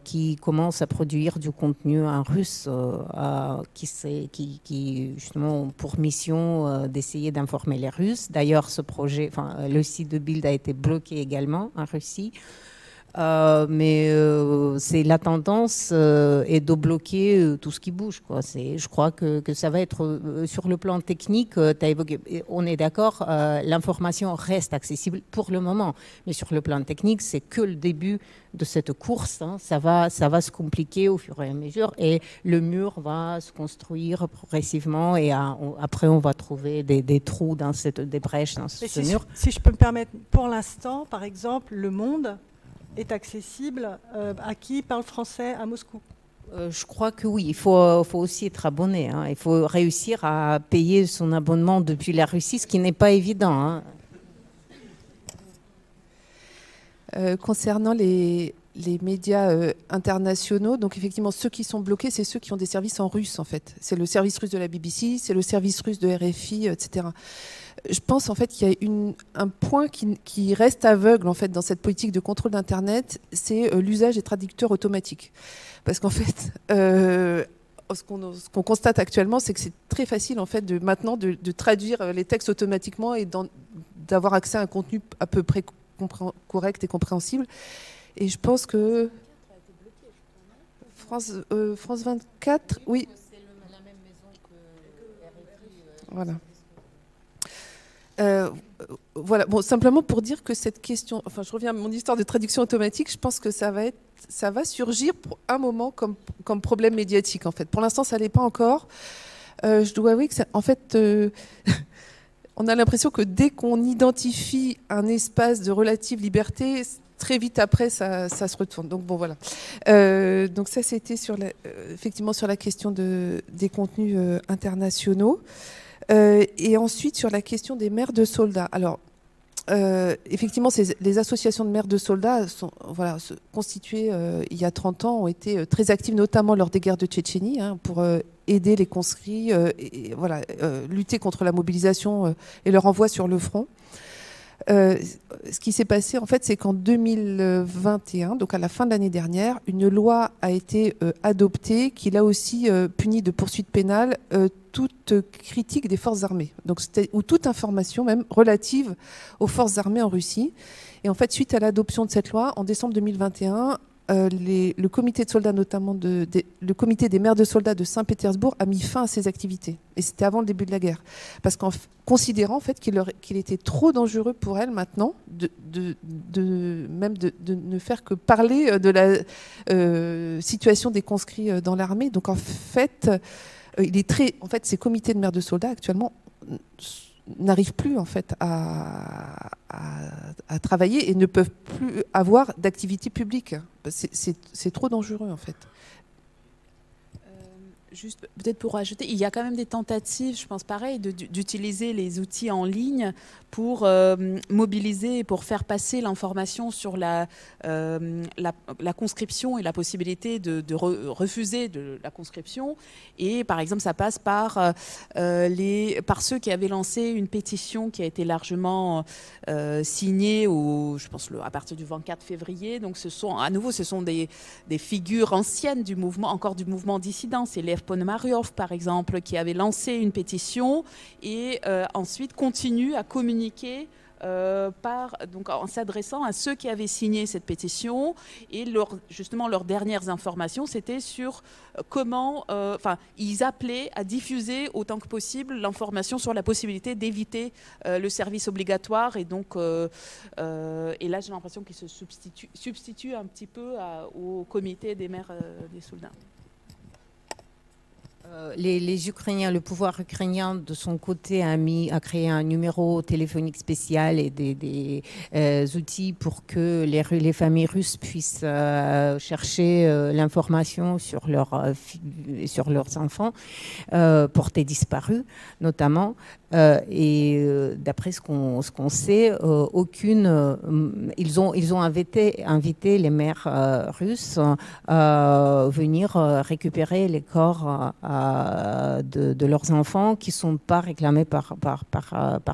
qui commencent à produire du contenu en russe, qui justement ont pour mission d'essayer d'informer les Russes. D'ailleurs, ce projet, le site de Bild a été bloqué également en Russie. Mais c'est la tendance est de bloquer tout ce qui bouge, quoi. Je crois que ça va être sur le plan technique, tu as évoqué, on est d'accord, l'information reste accessible pour le moment, mais sur le plan technique, c'est que le début de cette course, hein. Ça va se compliquer au fur et à mesure, et le mur va se construire progressivement, et après on va trouver des trous des brèches dans ce mur. Si je peux me permettre, pour l'instant, par exemple, Le Monde est accessible à qui parle français à Moscou? Je crois que oui, il faut aussi être abonné, hein. Il faut réussir à payer son abonnement depuis la Russie, ce qui n'est pas évident, hein. Concernant les médias internationaux, donc effectivement ceux qui sont bloqués, c'est ceux qui ont des services en russe en fait. C'est le service russe de la BBC, c'est le service russe de RFI, etc. Je pense en fait qu'il y a un point qui reste aveugle en fait dans cette politique de contrôle d'Internet, c'est l'usage des traducteurs automatiques. Parce qu'en fait, ce qu'on constate actuellement, c'est que c'est très facile en fait maintenant de traduire les textes automatiquement et d'avoir accès à un contenu à peu près correct et compréhensible. Et je pense que France 24, oui. C'est la même maison que RFI. Voilà. Voilà. Bon, simplement pour dire que cette question, enfin, je reviens à mon histoire de traduction automatique. Je pense que ça va surgir pour un moment comme problème médiatique. En fait, pour l'instant, ça l'est pas encore. Je dois avouer que en fait, on a l'impression que dès qu'on identifie un espace de relative liberté, très vite après, ça se retourne. Donc bon, voilà. Donc ça, c'était effectivement sur la question des contenus internationaux. Et ensuite, sur la question des mères de soldats. Alors, effectivement, les associations de mères de soldats sont constituées il y a 30 ans, ont été très actives, notamment lors des guerres de Tchétchénie, hein, pour aider les conscrits, lutter contre la mobilisation et leur envoi sur le front. Ce qui s'est passé, en fait, c'est qu'en 2021, donc à la fin de l'année dernière, une loi a été adoptée qui, là aussi, punit de poursuites pénales toute critique des forces armées, ou toute information même relative aux forces armées en Russie. Et en fait, suite à l'adoption de cette loi, en décembre 2021, le comité de soldats, notamment le comité des mères de soldats de Saint-Pétersbourg, a mis fin à ses activités. Et c'était avant le début de la guerre. Parce qu'en considérant en fait, qu'il était trop dangereux pour elles maintenant de ne faire que parler de la situation des conscrits dans l'armée. Donc en fait, ces comités de mères de soldats actuellement n'arrivent plus en fait à travailler et ne peuvent plus avoir d'activité publique. C'est trop dangereux en fait. Juste peut-être pour ajouter, il y a quand même des tentatives, je pense pareil, d'utiliser les outils en ligne pour mobiliser, pour faire passer l'information sur la conscription et la possibilité de refuser la conscription. Et par exemple, ça passe par ceux qui avaient lancé une pétition qui a été largement signée, je pense à partir du 24 février. Donc à nouveau, ce sont des figures anciennes du mouvement dissident. C'est Lev Ponomariov, par exemple, qui avait lancé une pétition et ensuite continue à communiquer donc en s'adressant à ceux qui avaient signé cette pétition. Et justement, leurs dernières informations, c'était sur comment... ils appelaient à diffuser autant que possible l'information sur la possibilité d'éviter le service obligatoire. Et donc, et là, j'ai l'impression qu'ils se substituent un petit peu au comité des mères des soldats. Les Ukrainiens, le pouvoir ukrainien de son côté a créé un numéro téléphonique spécial et des outils pour que les familles russes puissent chercher l'information sur leurs enfants portés disparus notamment. D'après ce qu'on sait, ils ont invité les mères russes à venir récupérer les corps de leurs enfants qui ne sont pas réclamés par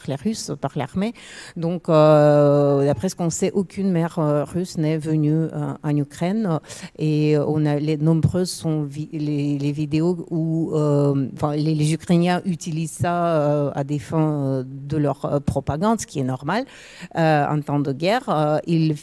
les Russes, par l'armée. Donc, d'après ce qu'on sait, aucune mère russe n'est venue en Ukraine. Et on a les nombreuses les vidéos où les Ukrainiens utilisent ça à des fins de leur propagande, ce qui est normal en temps de guerre. Ils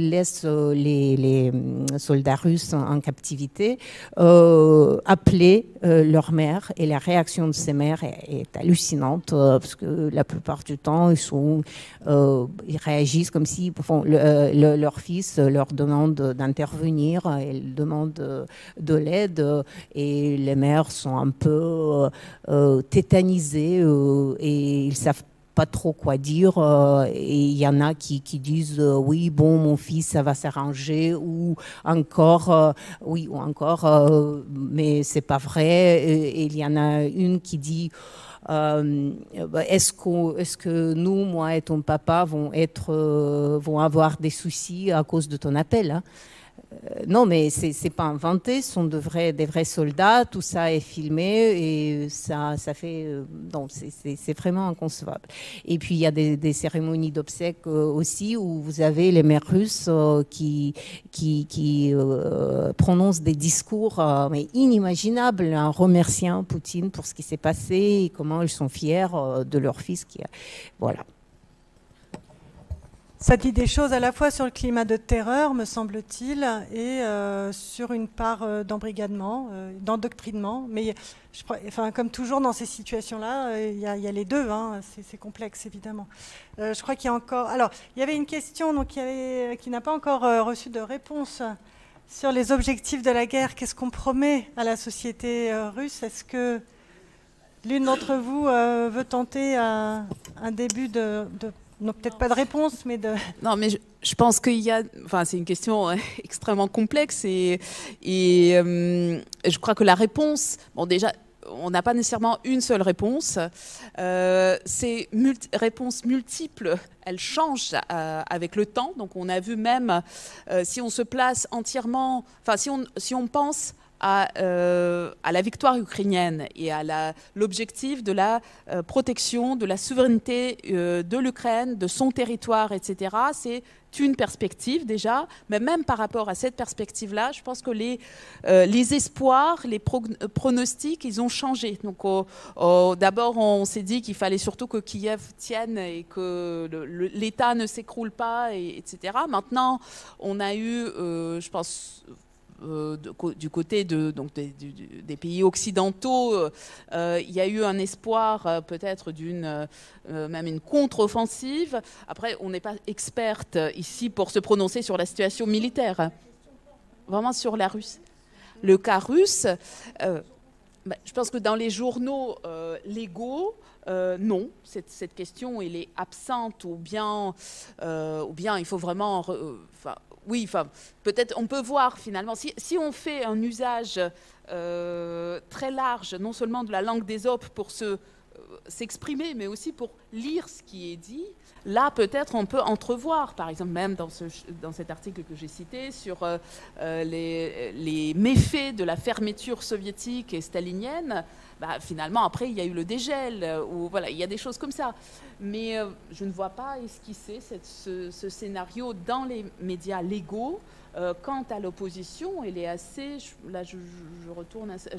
laissent les soldats russes en captivité appeler leur mère, et la réaction de ces mères est hallucinante parce que la plupart du temps ils réagissent comme si leur fils leur demande d'intervenir, ils demandent de l'aide, et les mères sont un peu tétanisées et ils savent pas trop quoi dire, et il y en a qui disent oui, bon, mon fils, ça va s'arranger, ou encore mais c'est pas vrai. Et il y en a une qui dit est-ce que nous, moi et ton papa, vont avoir des soucis à cause de ton appel, hein? Non, mais c'est pas inventé, ce sont des vrais soldats, tout ça est filmé, et ça fait... non, c'est vraiment inconcevable. Et puis il y a des cérémonies d'obsèques aussi, où vous avez les mères russes qui prononcent des discours mais inimaginables, en remerciant Poutine pour ce qui s'est passé et comment ils sont fiers de leur fils. Voilà. Ça dit des choses à la fois sur le climat de terreur, me semble-t-il, et sur une part d'embrigadement, d'endoctrinement. Mais comme toujours dans ces situations-là, il y a les deux. Hein, c'est complexe, évidemment. Je crois qu'il y a encore... Alors, il y avait une question donc, qui n'a pas encore reçu de réponse sur les objectifs de la guerre. Qu'est-ce qu'on promet à la société russe? Est-ce que l'une d'entre vous veut tenter un début de non, peut-être pas de réponse, mais de... Non, mais je pense qu'il y a... Enfin, c'est une question extrêmement complexe et je crois que la réponse... Bon, déjà, on n'a pas nécessairement une seule réponse. Ces réponses multiples, elles changent avec le temps. Donc, on a vu même, si on se place entièrement... Enfin, si on pense... à la victoire ukrainienne et à l'objectif de la protection de la souveraineté de l'Ukraine, de son territoire, etc. C'est une perspective déjà, mais même par rapport à cette perspective-là, je pense que les espoirs, les pronostics, ils ont changé. Donc, d'abord, on s'est dit qu'il fallait surtout que Kiev tienne et que l'État ne s'écroule pas, etc. Maintenant, on a eu, je pense... du côté des pays occidentaux, il y a eu un espoir peut-être même une contre-offensive. Après, on n'est pas experte ici pour se prononcer sur la situation militaire, vraiment sur la Russie. Le cas russe, je pense que dans les journaux légaux, non, cette question elle est absente, ou bien il faut vraiment... oui, enfin, peut-être on peut voir finalement, si on fait un usage très large, non seulement de la langue d'Ésope pour s'exprimer, mais aussi pour lire ce qui est dit. Là, peut-être, on peut entrevoir, par exemple, même dans cet article que j'ai cité, sur les méfaits de la fermeture soviétique et stalinienne. Bah, finalement, après, il y a eu le dégel, ou voilà, il y a des choses comme ça. Mais je ne vois pas esquisser ce scénario dans les médias légaux. Quant à l'opposition, elle est assez... Là, je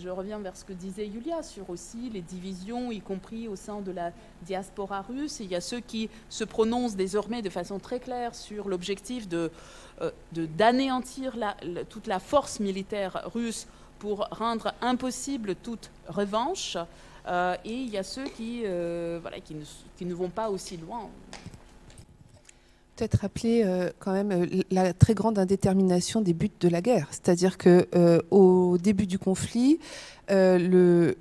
reviens vers ce que disait Yulia sur aussi les divisions, y compris au sein de la diaspora russe. Il y a ceux qui se prononcent désormais de façon très claire sur l'objectif d'anéantir toute la force militaire russe pour rendre impossible toute revanche. Et il y a ceux qui ne vont pas aussi loin. Peut-être rappeler quand même la très grande indétermination des buts de la guerre. C'est-à-dire qu'au début du conflit, le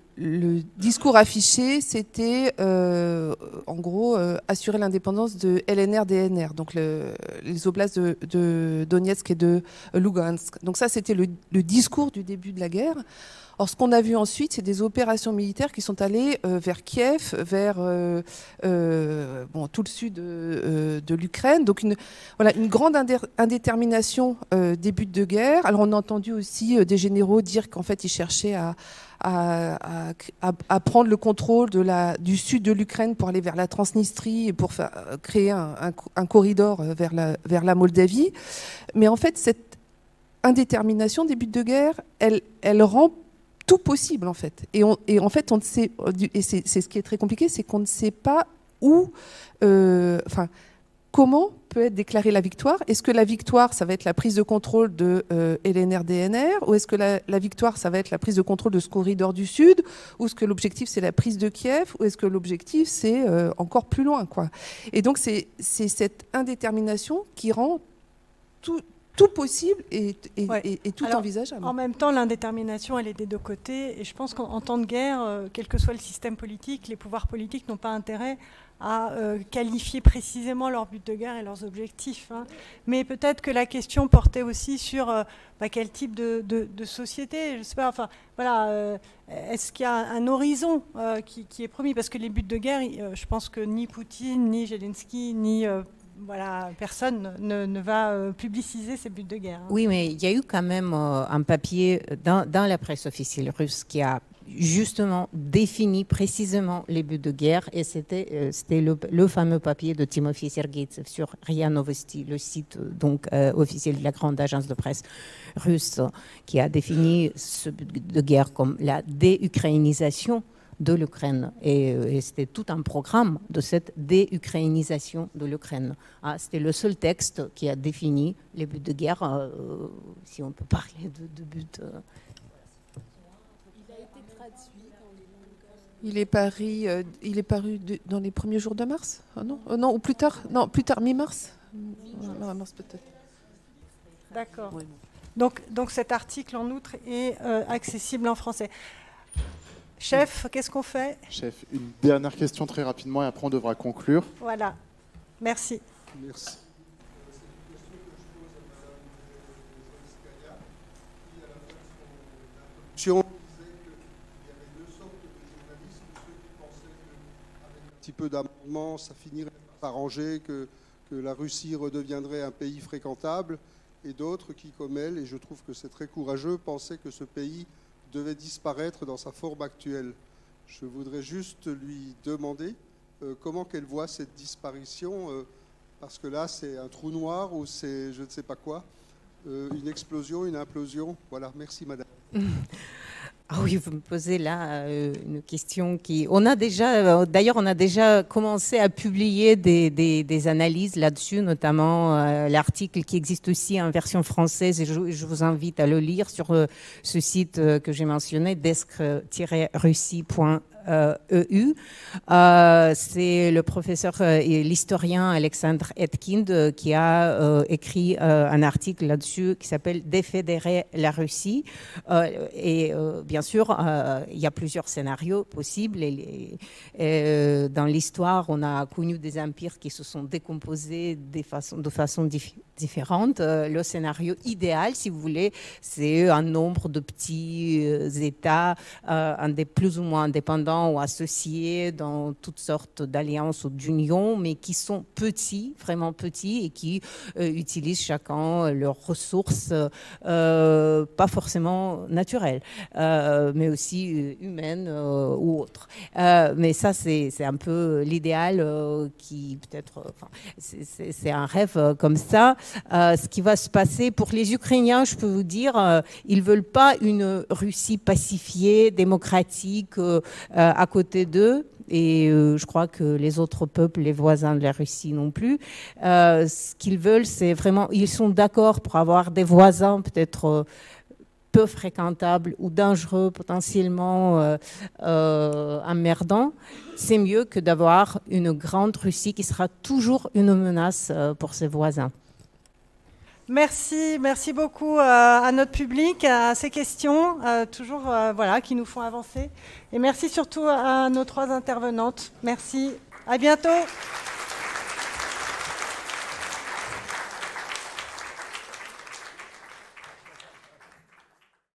discours affiché, c'était en gros assurer l'indépendance de LNR-DNR, donc les oblasts de Donetsk et de Lugansk. Donc ça, c'était le discours du début de la guerre. Or, ce qu'on a vu ensuite, c'est des opérations militaires qui sont allées vers Kiev, vers tout le sud de l'Ukraine. Donc, une grande indétermination des buts de guerre. Alors, on a entendu aussi des généraux dire qu'en fait, ils cherchaient à prendre le contrôle du sud de l'Ukraine pour aller vers la Transnistrie et pour créer un corridor vers la Moldavie. Mais en fait, cette indétermination des buts de guerre, elle rend tout possible en fait. Et en fait, on ne sait, et c'est ce qui est très compliqué, c'est qu'on ne sait pas comment peut être déclarée la victoire. Est-ce que la victoire, ça va être la prise de contrôle de LNR-DNR, ou est-ce que la victoire, ça va être la prise de contrôle de ce corridor du Sud, ou est-ce que l'objectif, c'est la prise de Kiev, ou est-ce que l'objectif, c'est encore plus loin, quoi. Et donc, c'est cette indétermination qui rend tout possible et tout envisageable. En même temps, l'indétermination, elle est des deux côtés. Et je pense qu'en temps de guerre, quel que soit le système politique, les pouvoirs politiques n'ont pas intérêt à qualifier précisément leurs buts de guerre et leurs objectifs. Hein. Mais peut-être que la question portait aussi sur quel type de société. Je ne sais pas. Enfin, voilà. Est-ce qu'il y a un horizon qui est promis? Parce que les buts de guerre, je pense que ni Poutine, ni Zelensky, ni personne ne va publiciser ces buts de guerre. Hein. Oui, mais il y a eu quand même un papier dans la presse officielle russe qui a justement défini précisément les buts de guerre, et c'était le fameux papier de Timofey Sergeitsev sur RIA Novosti, le site officiel de la grande agence de presse russe, qui a défini ce but de guerre comme la déukraïnisation de l'Ukraine. Et c'était tout un programme de cette déukraïnisation de l'Ukraine. C'était le seul texte qui a défini les buts de guerre, si on peut parler de buts. Il a été traduit dans les langues. Il est paru dans les premiers jours de mars? Non, ou plus tard? Non, plus tard, mi-mars. Mars peut-être. D'accord. Oui. Donc cet article, en outre, est accessible en français. Chef, qu'est-ce qu'on fait? Chef, une dernière question très rapidement et après on devra conclure. Voilà. Merci. Merci. Si on disait qu'il y avait deux sortes de journalistes, ceux qui pensaient qu'avec un petit peu d'amendement, ça finirait par s'arranger, que la Russie redeviendrait un pays fréquentable, et d'autres qui, comme elle, et je trouve que c'est très courageux, pensaient que ce pays devait disparaître dans sa forme actuelle. Je voudrais juste lui demander comment qu'elle voit cette disparition, parce que là, c'est un trou noir ou c'est je ne sais pas quoi, une explosion, une implosion. Voilà, merci madame. Ah oui, vous me posez là une question qui... D'ailleurs, on a déjà commencé à publier des analyses là-dessus, notamment l'article qui existe aussi en version française, et je vous invite à le lire sur ce site que j'ai mentionné, desk-russie.ru. EU. C'est le professeur et l'historien Alexandre Etkind qui a écrit un article là-dessus qui s'appelle « Défédérer la Russie ». Et bien sûr, il y a plusieurs scénarios possibles. Dans l'histoire, on a connu des empires qui se sont décomposés de façon différente. Le scénario idéal, si vous voulez, c'est un nombre de petits États plus ou moins indépendants ou associés dans toutes sortes d'alliances ou d'unions, mais qui sont petits, vraiment petits, et qui utilisent chacun leurs ressources, pas forcément naturelles, mais aussi humaines ou autres. Mais ça, c'est un peu l'idéal qui peut-être... c'est un rêve comme ça. Ce qui va se passer pour les Ukrainiens, je peux vous dire, ils ne veulent pas une Russie pacifiée, démocratique, à côté d'eux. Et je crois que les autres peuples, les voisins de la Russie non plus. Ce qu'ils veulent, c'est vraiment... Ils sont d'accord pour avoir des voisins peut-être peu fréquentables ou dangereux, potentiellement emmerdants. C'est mieux que d'avoir une grande Russie qui sera toujours une menace pour ses voisins. Merci beaucoup à notre public, à ces questions, toujours voilà, qui nous font avancer. Et merci surtout à nos 3 intervenantes. Merci, à bientôt.